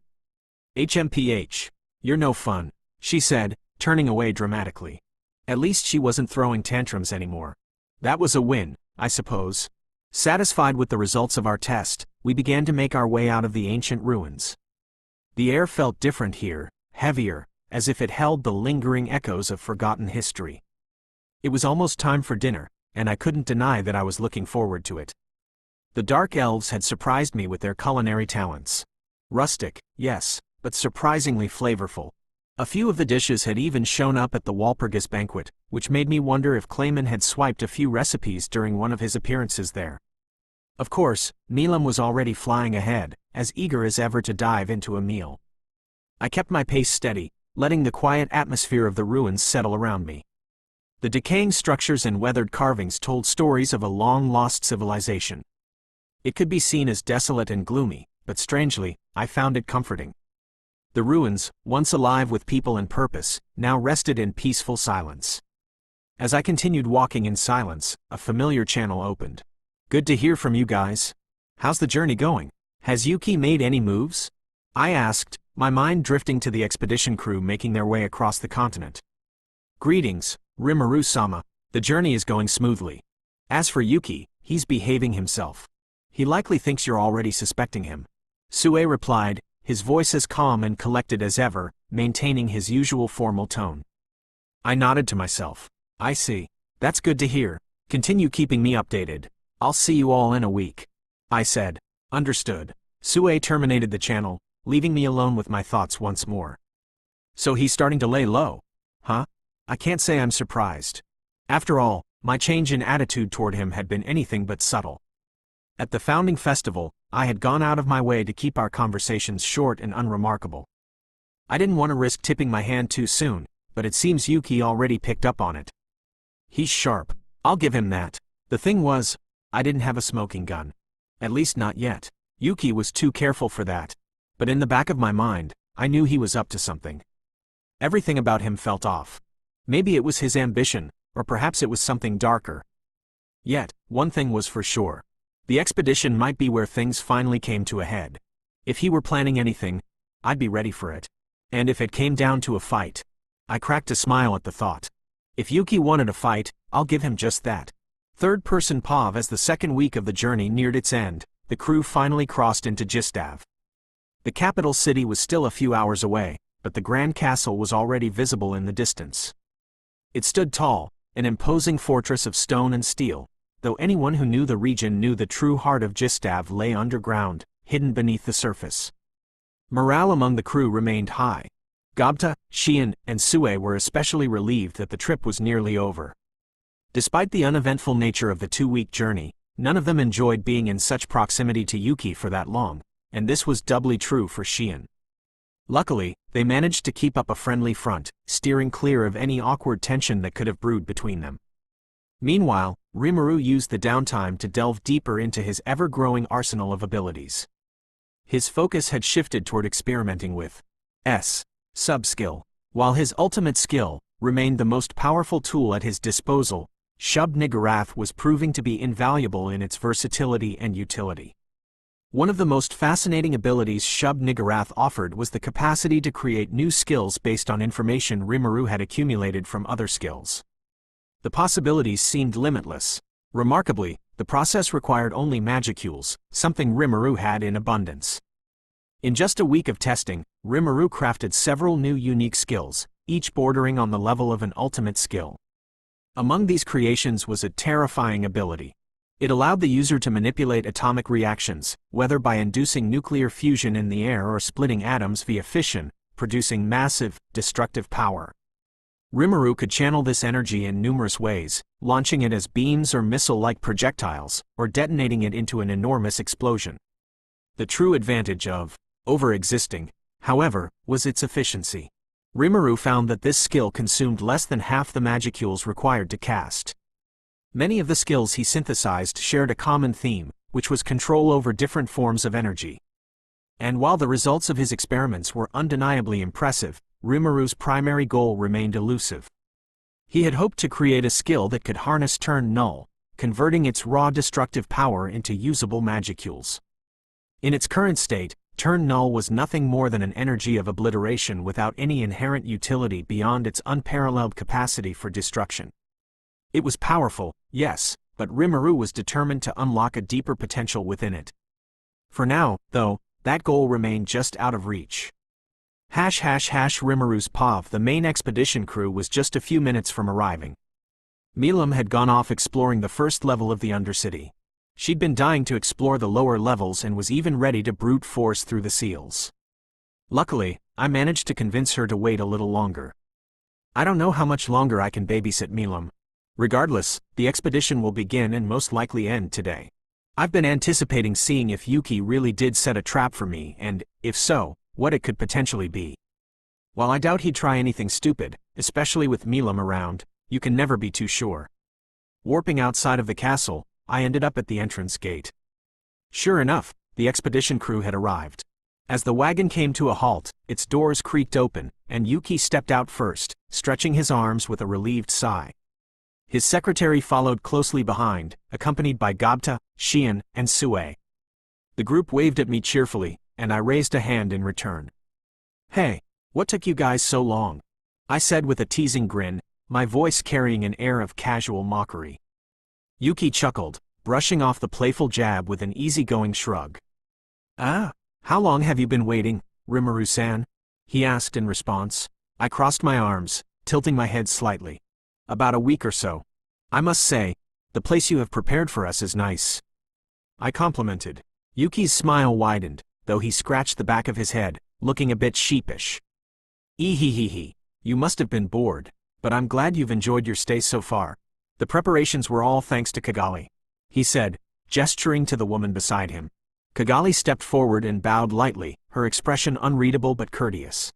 "HMPH, you're no fun," she said, turning away dramatically. At least she wasn't throwing tantrums anymore. That was a win, I suppose. Satisfied with the results of our test, we began to make our way out of the ancient ruins. The air felt different here, heavier, as if it held the lingering echoes of forgotten history. It was almost time for dinner, and I couldn't deny that I was looking forward to it. The Dark Elves had surprised me with their culinary talents. Rustic, yes, but surprisingly flavorful. A few of the dishes had even shown up at the Walpurgis banquet, which made me wonder if Clayman had swiped a few recipes during one of his appearances there. Of course, Milam was already flying ahead, as eager as ever to dive into a meal. I kept my pace steady, letting the quiet atmosphere of the ruins settle around me. The decaying structures and weathered carvings told stories of a long-lost civilization. It could be seen as desolate and gloomy, but strangely, I found it comforting. The ruins, once alive with people and purpose, now rested in peaceful silence. As I continued walking in silence, a familiar channel opened. "Good to hear from you guys. How's the journey going? Has Yuki made any moves?" I asked, my mind drifting to the expedition crew making their way across the continent. "Greetings, Rimuru-sama. The journey is going smoothly. As for Yuki, he's behaving himself. He likely thinks you're already suspecting him," Sue replied, his voice as calm and collected as ever, maintaining his usual formal tone. I nodded to myself. "I see. That's good to hear. Continue keeping me updated. I'll see you all in a week," I said. "Understood." Sue terminated the channel, leaving me alone with my thoughts once more. So he's starting to lay low? Huh? I can't say I'm surprised. After all, my change in attitude toward him had been anything but subtle. At the founding festival, I had gone out of my way to keep our conversations short and unremarkable. I didn't want to risk tipping my hand too soon, but it seems Yuki already picked up on it. He's sharp, I'll give him that. The thing was, I didn't have a smoking gun. At least not yet. Yuki was too careful for that. But in the back of my mind, I knew he was up to something. Everything about him felt off. Maybe it was his ambition, or perhaps it was something darker. Yet, one thing was for sure. The expedition might be where things finally came to a head. If he were planning anything, I'd be ready for it. And if it came down to a fight, I cracked a smile at the thought. If Yuki wanted a fight, I'll give him just that. Third-person POV. As the second week of the journey neared its end, the crew finally crossed into JackDaWeb. The capital city was still a few hours away, but the grand castle was already visible in the distance. It stood tall, an imposing fortress of stone and steel, though anyone who knew the region knew the true heart of JackDaWeb lay underground, hidden beneath the surface. Morale among the crew remained high. Gobta, Shion, and Sue were especially relieved that the trip was nearly over. Despite the uneventful nature of the 2-week journey, none of them enjoyed being in such proximity to Yuki for that long, and this was doubly true for Shion. Luckily, they managed to keep up a friendly front, steering clear of any awkward tension that could have brewed between them. Meanwhile, Rimuru used the downtime to delve deeper into his ever-growing arsenal of abilities. His focus had shifted toward experimenting with sub-skill. While his ultimate skill remained the most powerful tool at his disposal, Shub-Niggurath was proving to be invaluable in its versatility and utility. One of the most fascinating abilities Shub-Niggurath offered was the capacity to create new skills based on information Rimuru had accumulated from other skills. The possibilities seemed limitless. Remarkably, the process required only magicules, something Rimuru had in abundance. In just a week of testing, Rimuru crafted several new unique skills, each bordering on the level of an ultimate skill. Among these creations was a terrifying ability. It allowed the user to manipulate atomic reactions, whether by inducing nuclear fusion in the air or splitting atoms via fission, producing massive, destructive power. Rimuru could channel this energy in numerous ways, launching it as beams or missile-like projectiles, or detonating it into an enormous explosion. The true advantage of over-existing, however, was its efficiency. Rimuru found that this skill consumed less than half the magicules required to cast. Many of the skills he synthesized shared a common theme, which was control over different forms of energy. And while the results of his experiments were undeniably impressive, Rimuru's primary goal remained elusive. He had hoped to create a skill that could harness Turn Null, converting its raw destructive power into usable magicules. In its current state, Turn Null was nothing more than an energy of obliteration without any inherent utility beyond its unparalleled capacity for destruction. It was powerful, yes, but Rimuru was determined to unlock a deeper potential within it. For now, though, that goal remained just out of reach. Rimuru's POV. The main expedition crew was just a few minutes from arriving. Milam had gone off exploring the first level of the Undercity. She'd been dying to explore the lower levels and was even ready to brute force through the seals. Luckily, I managed to convince her to wait a little longer. I don't know how much longer I can babysit Milam. Regardless, the expedition will begin and most likely end today. I've been anticipating seeing if Yuki really did set a trap for me and, if so, what it could potentially be. While I doubt he'd try anything stupid, especially with Milam around, you can never be too sure. Warping outside of the castle, I ended up at the entrance gate. Sure enough, the expedition crew had arrived. As the wagon came to a halt, its doors creaked open, and Yuki stepped out first, stretching his arms with a relieved sigh. His secretary followed closely behind, accompanied by Gobta, Xian, and Sue. The group waved at me cheerfully, and I raised a hand in return. "Hey, what took you guys so long?" I said with a teasing grin, my voice carrying an air of casual mockery. Yuki chuckled, brushing off the playful jab with an easygoing shrug. "Ah, how long have you been waiting, Rimuru-san?" he asked in response. I crossed my arms, tilting my head slightly. "About a week or so. I must say, the place you have prepared for us is nice," I complimented. Yuki's smile widened, though he scratched the back of his head, looking a bit sheepish. "Ehehehe, you must have been bored, but I'm glad you've enjoyed your stay so far. The preparations were all thanks to Kigali," he said, gesturing to the woman beside him. Kigali stepped forward and bowed lightly, her expression unreadable but courteous.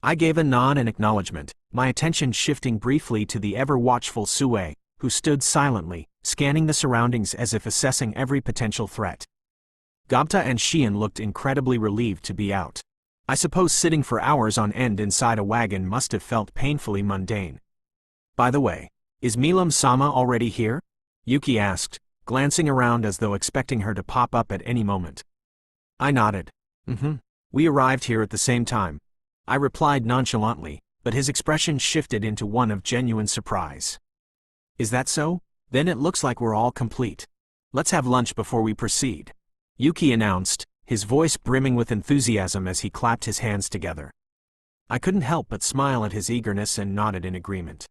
I gave a nod in acknowledgement, my attention shifting briefly to the ever-watchful Sue, who stood silently, scanning the surroundings as if assessing every potential threat. Gobta and Xian looked incredibly relieved to be out. I suppose sitting for hours on end inside a wagon must have felt painfully mundane. "By the way, is Milam-sama already here?" Yuki asked, glancing around as though expecting her to pop up at any moment. I nodded. We arrived here at the same time," I replied nonchalantly, but his expression shifted into one of genuine surprise. "Is that so? Then it looks like we're all complete. Let's have lunch before we proceed," Yuki announced, his voice brimming with enthusiasm as he clapped his hands together. I couldn't help but smile at his eagerness and nodded in agreement.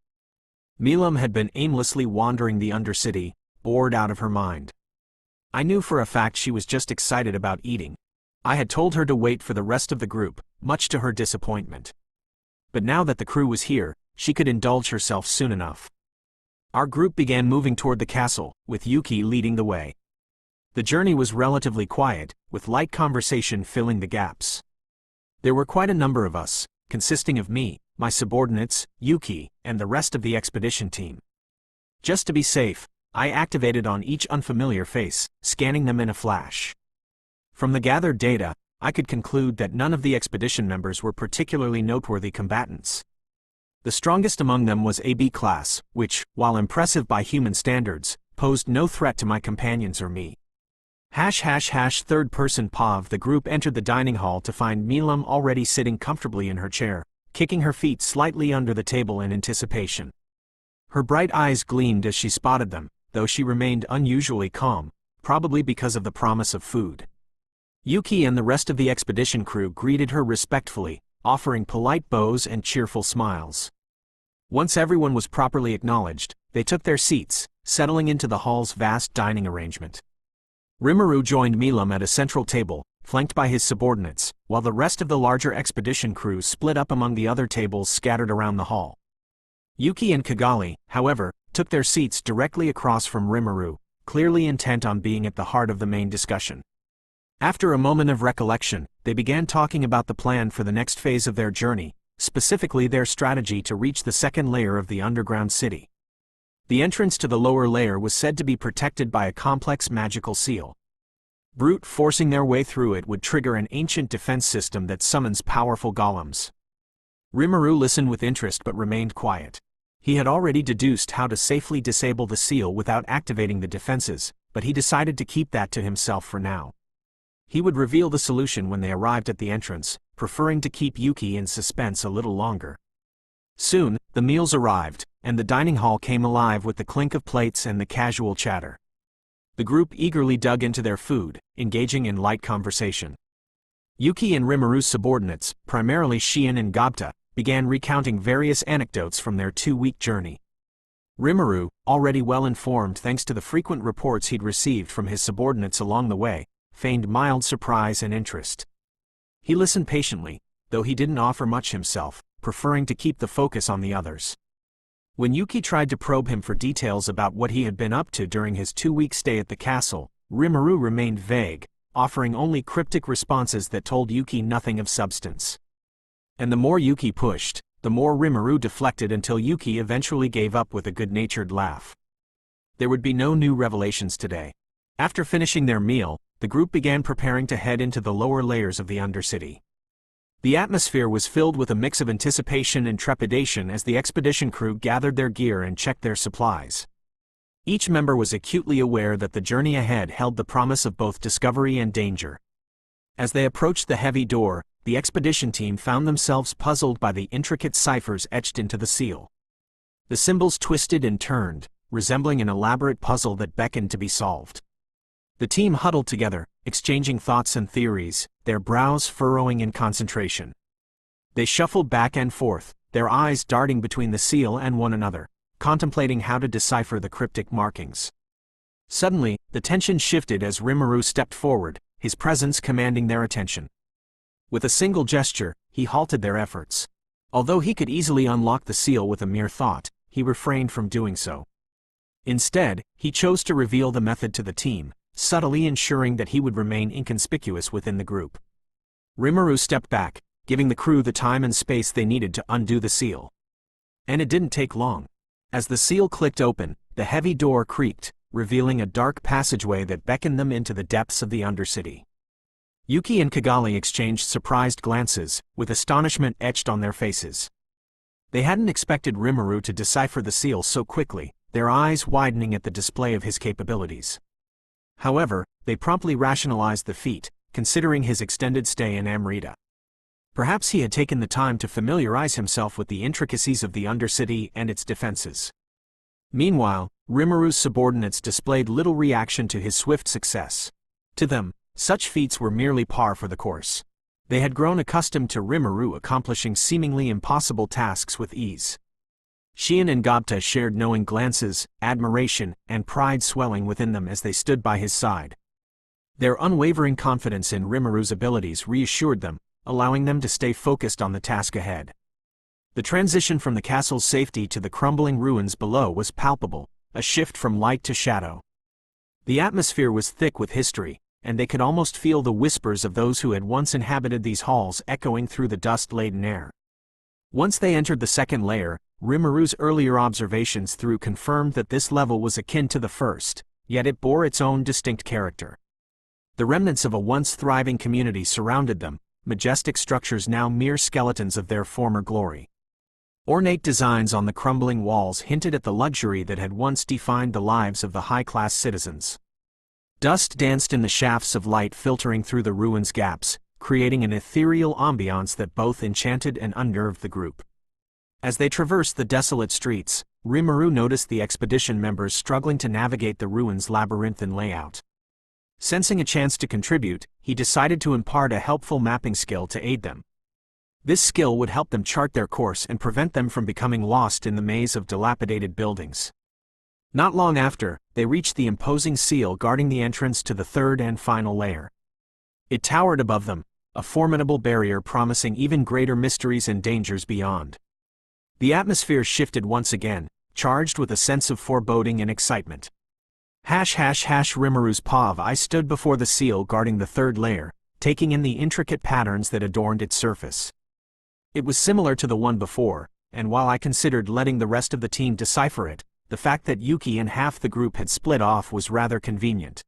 Milam had been aimlessly wandering the Undercity, bored out of her mind. I knew for a fact she was just excited about eating. I had told her to wait for the rest of the group, much to her disappointment. But now that the crew was here, she could indulge herself soon enough. Our group began moving toward the castle, with Yuki leading the way. The journey was relatively quiet, with light conversation filling the gaps. There were quite a number of us, consisting of me, my subordinates, Yuki, and the rest of the expedition team. Just to be safe, I activated on each unfamiliar face, scanning them in a flash. From the gathered data, I could conclude that none of the expedition members were particularly noteworthy combatants. The strongest among them was AB class, which, while impressive by human standards, posed no threat to my companions or me. Third-person POV. The group entered the dining hall to find Milam already sitting comfortably in her chair, kicking her feet slightly under the table in anticipation. Her bright eyes gleamed as she spotted them, though she remained unusually calm, probably because of the promise of food. Yuki and the rest of the expedition crew greeted her respectfully, offering polite bows and cheerful smiles. Once everyone was properly acknowledged, they took their seats, settling into the hall's vast dining arrangement. Rimuru joined Milam at a central table, flanked by his subordinates, while the rest of the larger expedition crew split up among the other tables scattered around the hall. Yuki and Kigali, however, took their seats directly across from Rimuru, clearly intent on being at the heart of the main discussion. After a moment of recollection, they began talking about the plan for the next phase of their journey, specifically their strategy to reach the second layer of the underground city. The entrance to the lower layer was said to be protected by a complex magical seal. Brute forcing their way through it would trigger an ancient defense system that summons powerful golems. Rimuru listened with interest but remained quiet. He had already deduced how to safely disable the seal without activating the defenses, but he decided to keep that to himself for now. He would reveal the solution when they arrived at the entrance, preferring to keep Yuki in suspense a little longer. Soon, the meals arrived, and the dining hall came alive with the clink of plates and the casual chatter. The group eagerly dug into their food, engaging in light conversation. Yuki and Rimuru's subordinates, primarily Xian and Gobta, began recounting various anecdotes from their 2-week journey. Rimuru, already well informed thanks to the frequent reports he'd received from his subordinates along the way, feigned mild surprise and interest. He listened patiently, though he didn't offer much himself, preferring to keep the focus on the others. When Yuki tried to probe him for details about what he had been up to during his 2-week stay at the castle, Rimuru remained vague, offering only cryptic responses that told Yuki nothing of substance. And the more Yuki pushed, the more Rimuru deflected until Yuki eventually gave up with a good-natured laugh. There would be no new revelations today. After finishing their meal, the group began preparing to head into the lower layers of the Undercity. The atmosphere was filled with a mix of anticipation and trepidation as the expedition crew gathered their gear and checked their supplies. Each member was acutely aware that the journey ahead held the promise of both discovery and danger. As they approached the heavy door, the expedition team found themselves puzzled by the intricate ciphers etched into the seal. The symbols twisted and turned, resembling an elaborate puzzle that beckoned to be solved. The team huddled together, exchanging thoughts and theories, their brows furrowing in concentration. They shuffled back and forth, their eyes darting between the seal and one another, contemplating how to decipher the cryptic markings. Suddenly, the tension shifted as Rimuru stepped forward, his presence commanding their attention. With a single gesture, he halted their efforts. Although he could easily unlock the seal with a mere thought, he refrained from doing so. Instead, he chose to reveal the method to the team, subtly ensuring that he would remain inconspicuous within the group. Rimuru stepped back, giving the crew the time and space they needed to undo the seal. And it didn't take long. As the seal clicked open, the heavy door creaked, revealing a dark passageway that beckoned them into the depths of the Undercity. Yuki and Kigali exchanged surprised glances, with astonishment etched on their faces. They hadn't expected Rimuru to decipher the seal so quickly, their eyes widening at the display of his capabilities. However, they promptly rationalized the feat, considering his extended stay in Amrita. Perhaps he had taken the time to familiarize himself with the intricacies of the Undercity and its defenses. Meanwhile, Rimuru's subordinates displayed little reaction to his swift success. To them, such feats were merely par for the course. They had grown accustomed to Rimuru accomplishing seemingly impossible tasks with ease. Shion and Gobta shared knowing glances, admiration, and pride swelling within them as they stood by his side. Their unwavering confidence in Rimuru's abilities reassured them, allowing them to stay focused on the task ahead. The transition from the castle's safety to the crumbling ruins below was palpable, a shift from light to shadow. The atmosphere was thick with history, and they could almost feel the whispers of those who had once inhabited these halls echoing through the dust-laden air. Once they entered the second layer, Rimuru's earlier observations through confirmed that this level was akin to the first, yet it bore its own distinct character. The remnants of a once thriving community surrounded them, majestic structures now mere skeletons of their former glory. Ornate designs on the crumbling walls hinted at the luxury that had once defined the lives of the high-class citizens. Dust danced in the shafts of light filtering through the ruins' gaps, creating an ethereal ambiance that both enchanted and unnerved the group. As they traversed the desolate streets, Rimuru noticed the expedition members struggling to navigate the ruins' labyrinthine layout. Sensing a chance to contribute, he decided to impart a helpful mapping skill to aid them. This skill would help them chart their course and prevent them from becoming lost in the maze of dilapidated buildings. Not long after, they reached the imposing seal guarding the entrance to the third and final layer. It towered above them, a formidable barrier promising even greater mysteries and dangers beyond. The atmosphere shifted once again, charged with a sense of foreboding and excitement. Rimuru's paw of ice stood before the seal guarding the third layer, taking in the intricate patterns that adorned its surface. It was similar to the one before, and while I considered letting the rest of the team decipher it, the fact that Yuki and half the group had split off was rather convenient.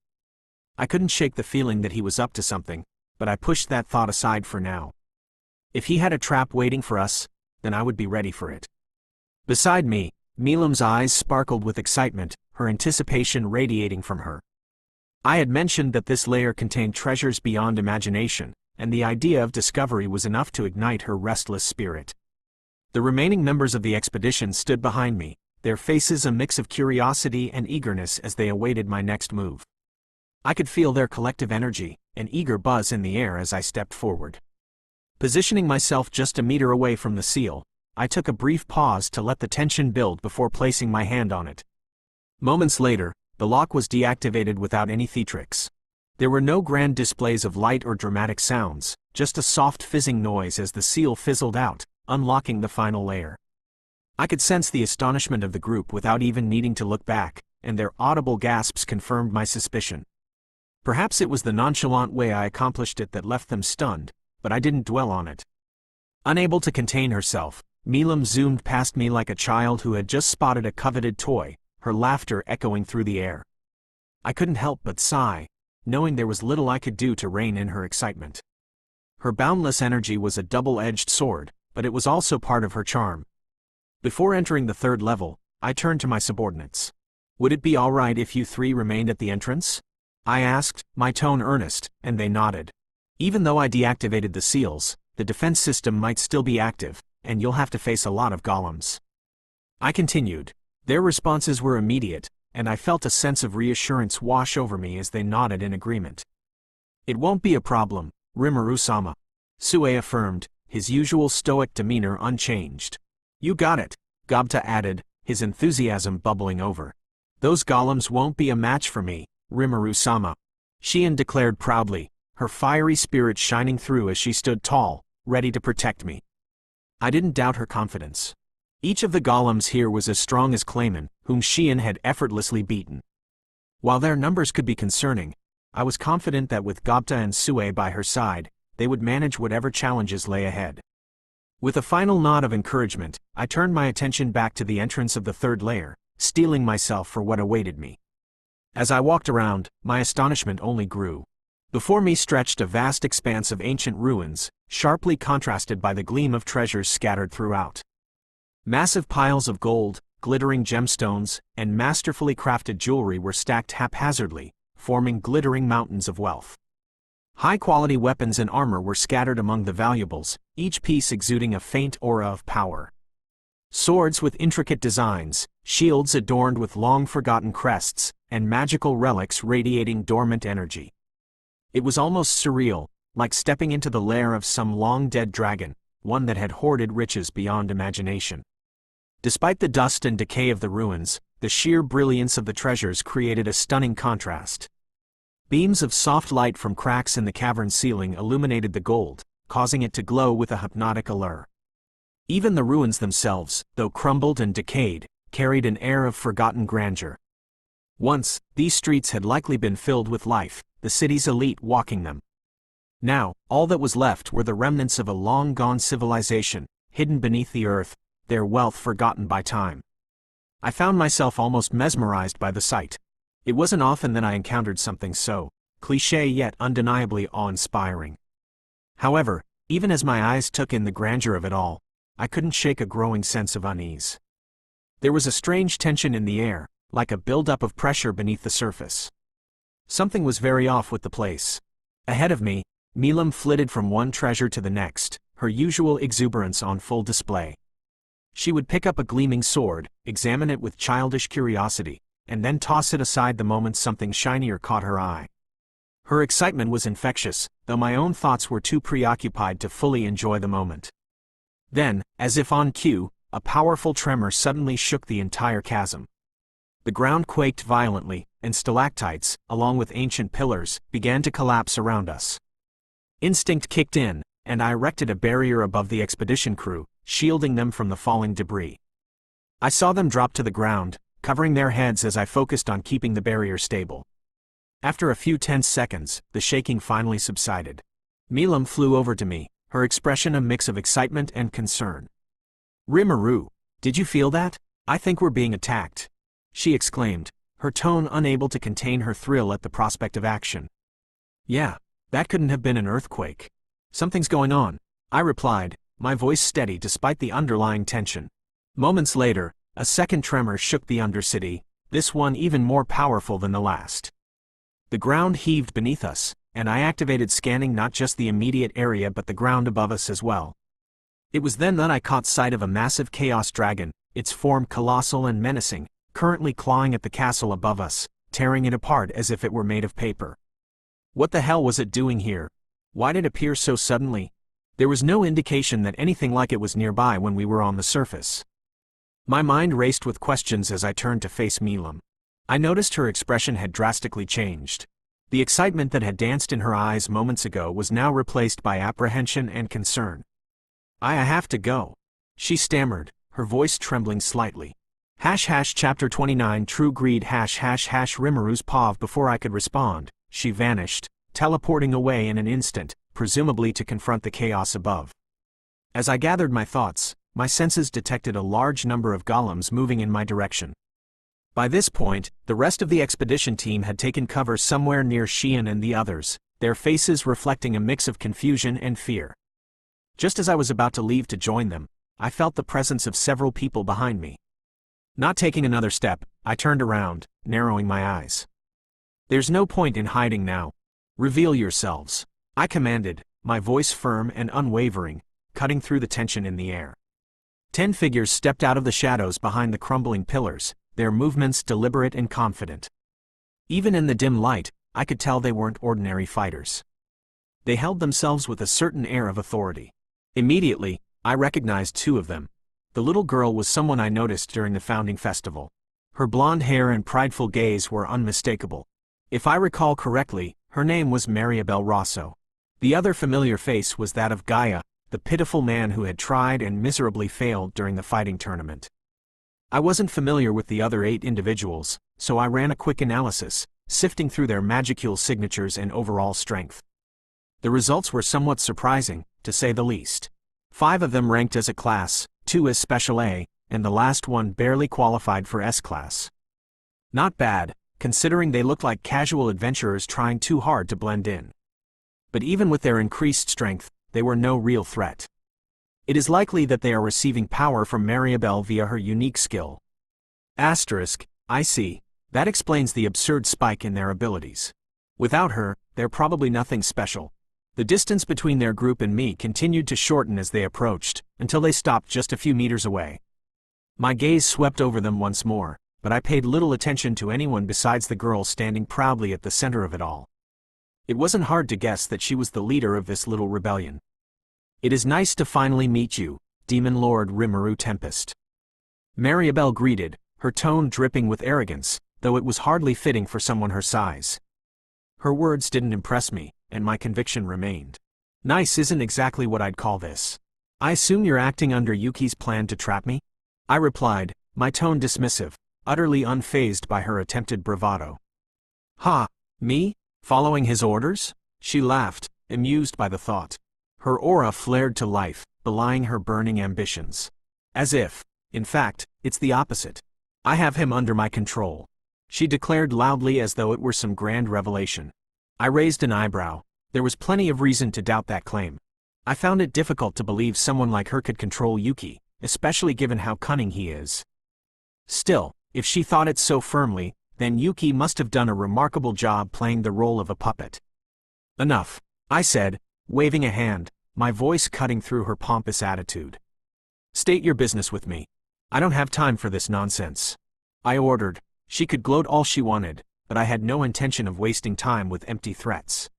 I couldn't shake the feeling that he was up to something, but I pushed that thought aside for now. If he had a trap waiting for us, then I would be ready for it. Beside me, Milam's eyes sparkled with excitement, her anticipation radiating from her. I had mentioned that this layer contained treasures beyond imagination, and the idea of discovery was enough to ignite her restless spirit. The remaining members of the expedition stood behind me, their faces a mix of curiosity and eagerness as they awaited my next move. I could feel their collective energy, an eager buzz in the air as I stepped forward. Positioning myself just a meter away from the seal, I took a brief pause to let the tension build before placing my hand on it. Moments later, the lock was deactivated without any theatrics. There were no grand displays of light or dramatic sounds, just a soft fizzing noise as the seal fizzled out, unlocking the final layer. I could sense the astonishment of the group without even needing to look back, and their audible gasps confirmed my suspicion. Perhaps it was the nonchalant way I accomplished it that left them stunned, but I didn't dwell on it. Unable to contain herself, Milam zoomed past me like a child who had just spotted a coveted toy, her laughter echoing through the air. I couldn't help but sigh, knowing there was little I could do to rein in her excitement. Her boundless energy was a double-edged sword, but it was also part of her charm. Before entering the third level, I turned to my subordinates. "Would it be all right if you three remained at the entrance?" I asked, my tone earnest, and they nodded. "Even though I deactivated the seals, the defense system might still be active, and you'll have to face a lot of golems." I continued. Their responses were immediate, and I felt a sense of reassurance wash over me as they nodded in agreement. "It won't be a problem, Rimuru-sama," Sue affirmed, his usual stoic demeanor unchanged. "You got it," Gobta added, his enthusiasm bubbling over. "Those golems won't be a match for me, Rimuru-sama," Shion declared proudly, her fiery spirit shining through as she stood tall, ready to protect me. I didn't doubt her confidence. Each of the golems here was as strong as Clayman, whom Shion had effortlessly beaten. While their numbers could be concerning, I was confident that with Gobta and Sue by her side, they would manage whatever challenges lay ahead. With a final nod of encouragement, I turned my attention back to the entrance of the third layer, steeling myself for what awaited me. As I walked around, my astonishment only grew. Before me stretched a vast expanse of ancient ruins, sharply contrasted by the gleam of treasures scattered throughout. Massive piles of gold, glittering gemstones, and masterfully crafted jewelry were stacked haphazardly, forming glittering mountains of wealth. High-quality weapons and armor were scattered among the valuables, each piece exuding a faint aura of power. Swords with intricate designs, shields adorned with long-forgotten crests, and magical relics radiating dormant energy. It was almost surreal, like stepping into the lair of some long-dead dragon, one that had hoarded riches beyond imagination. Despite the dust and decay of the ruins, the sheer brilliance of the treasures created a stunning contrast. Beams of soft light from cracks in the cavern ceiling illuminated the gold, causing it to glow with a hypnotic allure. Even the ruins themselves, though crumbled and decayed, carried an air of forgotten grandeur. Once, these streets had likely been filled with life, the city's elite walking them. Now, all that was left were the remnants of a long-gone civilization, hidden beneath the earth, their wealth forgotten by time. I found myself almost mesmerized by the sight. It wasn't often that I encountered something so cliché yet undeniably awe-inspiring. However, even as my eyes took in the grandeur of it all, I couldn't shake a growing sense of unease. There was a strange tension in the air, like a buildup of pressure beneath the surface. Something was very off with the place. Ahead of me, Milam flitted from one treasure to the next, her usual exuberance on full display. She would pick up a gleaming sword, examine it with childish curiosity, and then toss it aside the moment something shinier caught her eye. Her excitement was infectious, though my own thoughts were too preoccupied to fully enjoy the moment. Then, as if on cue, a powerful tremor suddenly shook the entire chasm. The ground quaked violently, and stalactites, along with ancient pillars, began to collapse around us. Instinct kicked in, and I erected a barrier above the expedition crew, shielding them from the falling debris. I saw them drop to the ground, covering their heads as I focused on keeping the barrier stable. After a few tense seconds, the shaking finally subsided. Milam flew over to me, her expression a mix of excitement and concern. "Rimuru, did you feel that? I think we're being attacked," she exclaimed, her tone unable to contain her thrill at the prospect of action. "Yeah, that couldn't have been an earthquake. Something's going on," I replied, my voice steady despite the underlying tension. Moments later, a second tremor shook the Undercity, this one even more powerful than the last. The ground heaved beneath us, and I activated scanning not just the immediate area but the ground above us as well. It was then that I caught sight of a massive chaos dragon, its form colossal and menacing, currently clawing at the castle above us, tearing it apart as if it were made of paper. What the hell was it doing here? Why did it appear so suddenly? There was no indication that anything like it was nearby when we were on the surface. My mind raced with questions as I turned to face Milam. I noticed her expression had drastically changed. The excitement that had danced in her eyes moments ago was now replaced by apprehension and concern. I have to go," she stammered, her voice trembling slightly. Chapter 29 True Greed Rimuru's pav. Before I could respond, she vanished, teleporting away in an instant, presumably to confront the chaos above. As I gathered my thoughts, my senses detected a large number of golems moving in my direction. By this point, the rest of the expedition team had taken cover somewhere near Shion and the others, their faces reflecting a mix of confusion and fear. Just as I was about to leave to join them, I felt the presence of several people behind me. Not taking another step, I turned around, narrowing my eyes. "There's no point in hiding now. Reveal yourselves," I commanded, my voice firm and unwavering, cutting through the tension in the air. 10 figures stepped out of the shadows behind the crumbling pillars, their movements deliberate and confident. Even in the dim light, I could tell they weren't ordinary fighters. They held themselves with a certain air of authority. Immediately, I recognized 2 of them. The little girl was someone I noticed during the founding festival. Her blonde hair and prideful gaze were unmistakable. If I recall correctly, her name was Maribel Rosso. The other familiar face was that of Gaia, the pitiful man who had tried and miserably failed during the fighting tournament. I wasn't familiar with the other 8 individuals, so I ran a quick analysis, sifting through their magicule signatures and overall strength. The results were somewhat surprising, to say the least. 5 of them ranked as a class, 2 as Special A, and the last one barely qualified for S-class. Not bad, considering they looked like casual adventurers trying too hard to blend in. But even with their increased strength, they were no real threat. It is likely that they are receiving power from Maribel via her unique skill. Asterisk, I see. That explains the absurd spike in their abilities. Without her, they're probably nothing special. The distance between their group and me continued to shorten as they approached, until they stopped just a few meters away. My gaze swept over them once more, but I paid little attention to anyone besides the girl standing proudly at the center of it all. It wasn't hard to guess that she was the leader of this little rebellion. "It is nice to finally meet you, Demon Lord Rimuru Tempest," Maribel greeted, her tone dripping with arrogance, though it was hardly fitting for someone her size. Her words didn't impress me, and my conviction remained. Nice isn't exactly what I'd call this. "I assume you're acting under Yuki's plan to trap me?" I replied, my tone dismissive, utterly unfazed by her attempted bravado. "Ha, me? Following his orders?" She laughed, amused by the thought. Her aura flared to life, belying her burning ambitions. "As if, in fact, it's the opposite. I have him under my control," she declared loudly as though it were some grand revelation. I raised an eyebrow. There was plenty of reason to doubt that claim. I found it difficult to believe someone like her could control Yuki, especially given how cunning he is. Still, if she thought it so firmly, then Yuki must have done a remarkable job playing the role of a puppet. "Enough," I said, waving a hand, my voice cutting through her pompous attitude. "State your business with me. I don't have time for this nonsense," I ordered. She could gloat all she wanted, but I had no intention of wasting time with empty threats.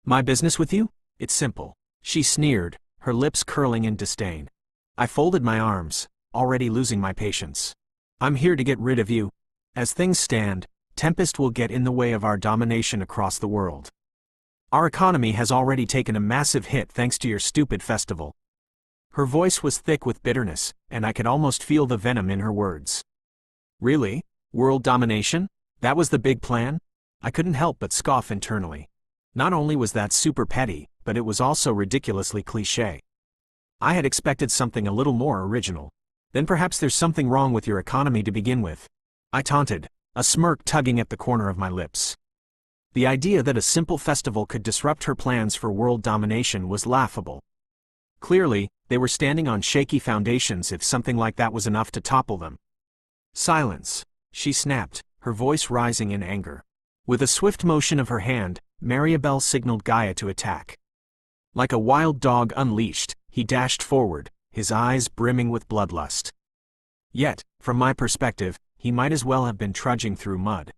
"My business with you? It's simple," she sneered, her lips curling in disdain. I folded my arms, already losing my patience. "I'm here to get rid of you. As things stand, Tempest will get in the way of our domination across the world. Our economy has already taken a massive hit thanks to your stupid festival." Her voice was thick with bitterness, and I could almost feel the venom in her words. "Really? World domination? That was the big plan?" I couldn't help but scoff internally. Not only was that super petty, but it was also ridiculously cliché. I had expected something a little more original. "Then perhaps there's something wrong with your economy to begin with," I taunted, a smirk tugging at the corner of my lips. The idea that a simple festival could disrupt her plans for world domination was laughable. Clearly, they were standing on shaky foundations if something like that was enough to topple them. "Silence," she snapped, her voice rising in anger. With a swift motion of her hand, Maribel signaled Gaia to attack. Like a wild dog unleashed, he dashed forward, his eyes brimming with bloodlust. Yet, from my perspective, he might as well have been trudging through mud.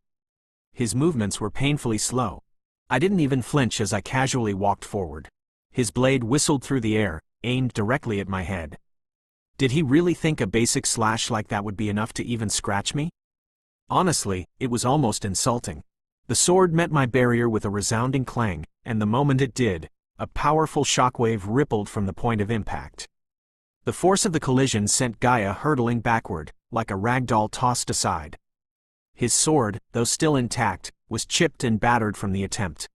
His movements were painfully slow. I didn't even flinch as I casually walked forward. His blade whistled through the air, aimed directly at my head. Did he really think a basic slash like that would be enough to even scratch me? Honestly, it was almost insulting. The sword met my barrier with a resounding clang, and the moment it did, a powerful shockwave rippled from the point of impact. The force of the collision sent Gaia hurtling backward, like a ragdoll tossed aside. His sword, though still intact, was chipped and battered from the attempt.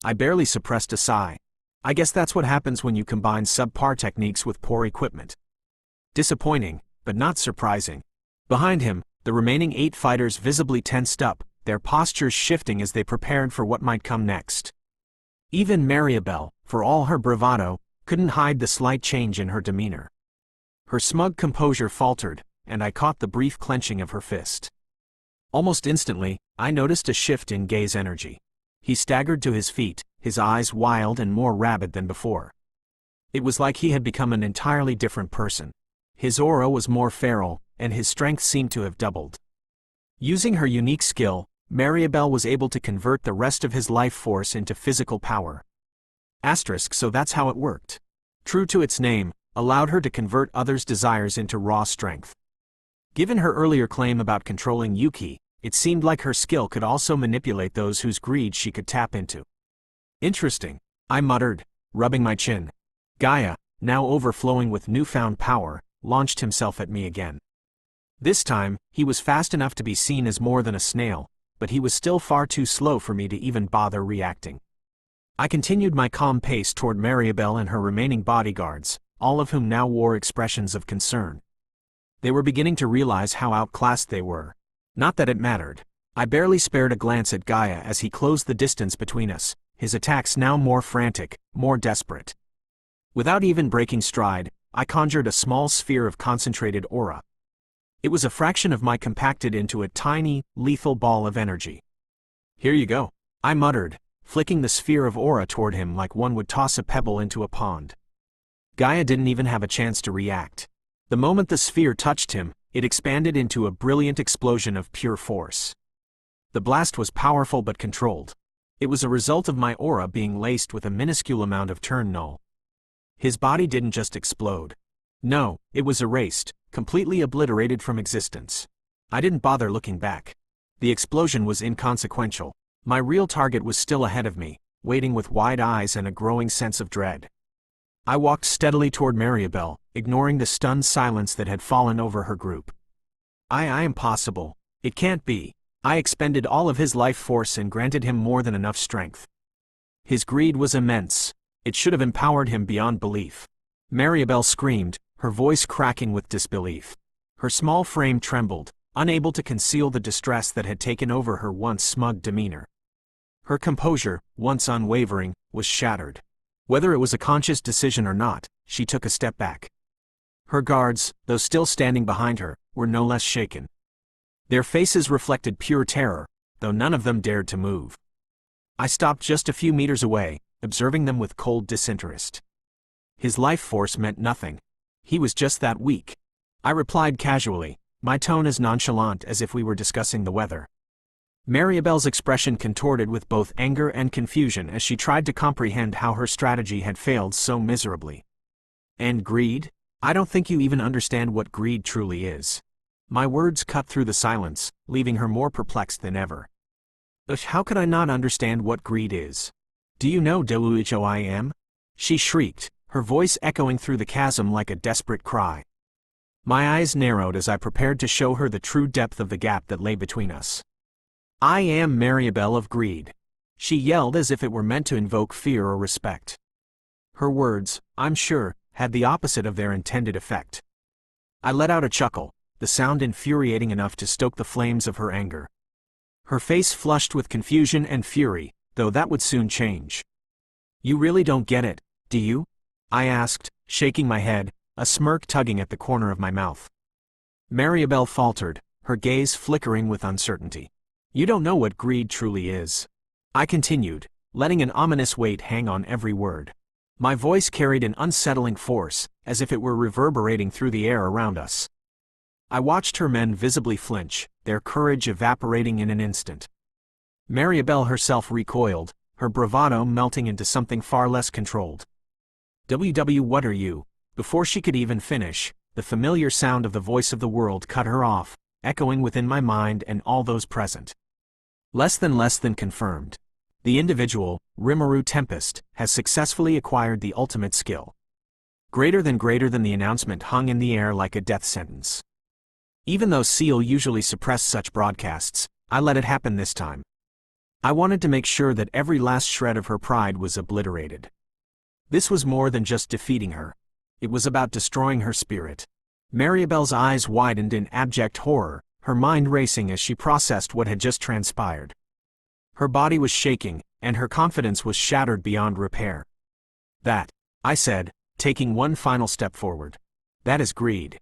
I barely suppressed a sigh. I guess that's what happens when you combine subpar techniques with poor equipment. Disappointing, but not surprising. Behind him, the remaining 8 fighters visibly tensed up, their postures shifting as they prepared for what might come next. Even Maribel, for all her bravado, couldn't hide the slight change in her demeanor. Her smug composure faltered, and I caught the brief clenching of her fist. Almost instantly, I noticed a shift in Gai's energy. He staggered to his feet, his eyes wild and more rabid than before. It was like he had become an entirely different person. His aura was more feral, and his strength seemed to have doubled. Using her unique skill, Maribel was able to convert the rest of his life force into physical power. So that's how it worked. True to its name, allowed her to convert others' desires into raw strength. Given her earlier claim about controlling Yuki, it seemed like her skill could also manipulate those whose greed she could tap into. Interesting, I muttered, rubbing my chin. Gaia, now overflowing with newfound power, launched himself at me again. This time, he was fast enough to be seen as more than a snail, but he was still far too slow for me to even bother reacting. I continued my calm pace toward Maribel and her remaining bodyguards, all of whom now wore expressions of concern. They were beginning to realize how outclassed they were. Not that it mattered. I barely spared a glance at Gaia as he closed the distance between us, his attacks now more frantic, more desperate. Without even breaking stride, I conjured a small sphere of concentrated aura. It was a fraction of my compacted into a tiny, lethal ball of energy. Here you go, I muttered, flicking the sphere of aura toward him like one would toss a pebble into a pond. Gaia didn't even have a chance to react. The moment the sphere touched him, it expanded into a brilliant explosion of pure force. The blast was powerful but controlled. It was a result of my aura being laced with a minuscule amount of turn null. His body didn't just explode. No, it was erased, completely obliterated from existence. I didn't bother looking back. The explosion was inconsequential. My real target was still ahead of me, waiting with wide eyes and a growing sense of dread. I walked steadily toward Maribel, ignoring the stunned silence that had fallen over her group. Impossible. It can't be. I expended all of his life force and granted him more than enough strength. His greed was immense. It should have empowered him beyond belief. Maribel screamed, her voice cracking with disbelief. Her small frame trembled, unable to conceal the distress that had taken over her once smug demeanor. Her composure, once unwavering, was shattered. Whether it was a conscious decision or not, she took a step back. Her guards, though still standing behind her, were no less shaken. Their faces reflected pure terror, though none of them dared to move. I stopped just a few meters away, observing them with cold disinterest. His life force meant nothing. He was just that weak. I replied casually, my tone as nonchalant as if we were discussing the weather. Maribel's expression contorted with both anger and confusion as she tried to comprehend how her strategy had failed so miserably. And greed? I don't think you even understand what greed truly is. My words cut through the silence, leaving her more perplexed than ever. How could I not understand what greed is? Do you know who I am? She shrieked, her voice echoing through the chasm like a desperate cry. My eyes narrowed as I prepared to show her the true depth of the gap that lay between us. I am Maribel of Greed. She yelled as if it were meant to invoke fear or respect. Her words, I'm sure, had the opposite of their intended effect. I let out a chuckle, the sound infuriating enough to stoke the flames of her anger. Her face flushed with confusion and fury, though that would soon change. You really don't get it, do you? I asked, shaking my head, a smirk tugging at the corner of my mouth. Maribel faltered, her gaze flickering with uncertainty. You don't know what greed truly is. I continued, letting an ominous weight hang on every word. My voice carried an unsettling force, as if it were reverberating through the air around us. I watched her men visibly flinch, their courage evaporating in an instant. Maribel herself recoiled, her bravado melting into something far less controlled. What are you? Before she could even finish, the familiar sound of the voice of the world cut her off, echoing within my mind and all those present. Less than confirmed. The individual, Rimuru Tempest, has successfully acquired the ultimate skill. Greater than the announcement hung in the air like a death sentence. Even though Seal usually suppressed such broadcasts, I let it happen this time. I wanted to make sure that every last shred of her pride was obliterated. This was more than just defeating her. It was about destroying her spirit. Maribel's eyes widened in abject horror, her mind racing as she processed what had just transpired. Her body was shaking, and her confidence was shattered beyond repair. That, I said, taking one final step forward. That is greed.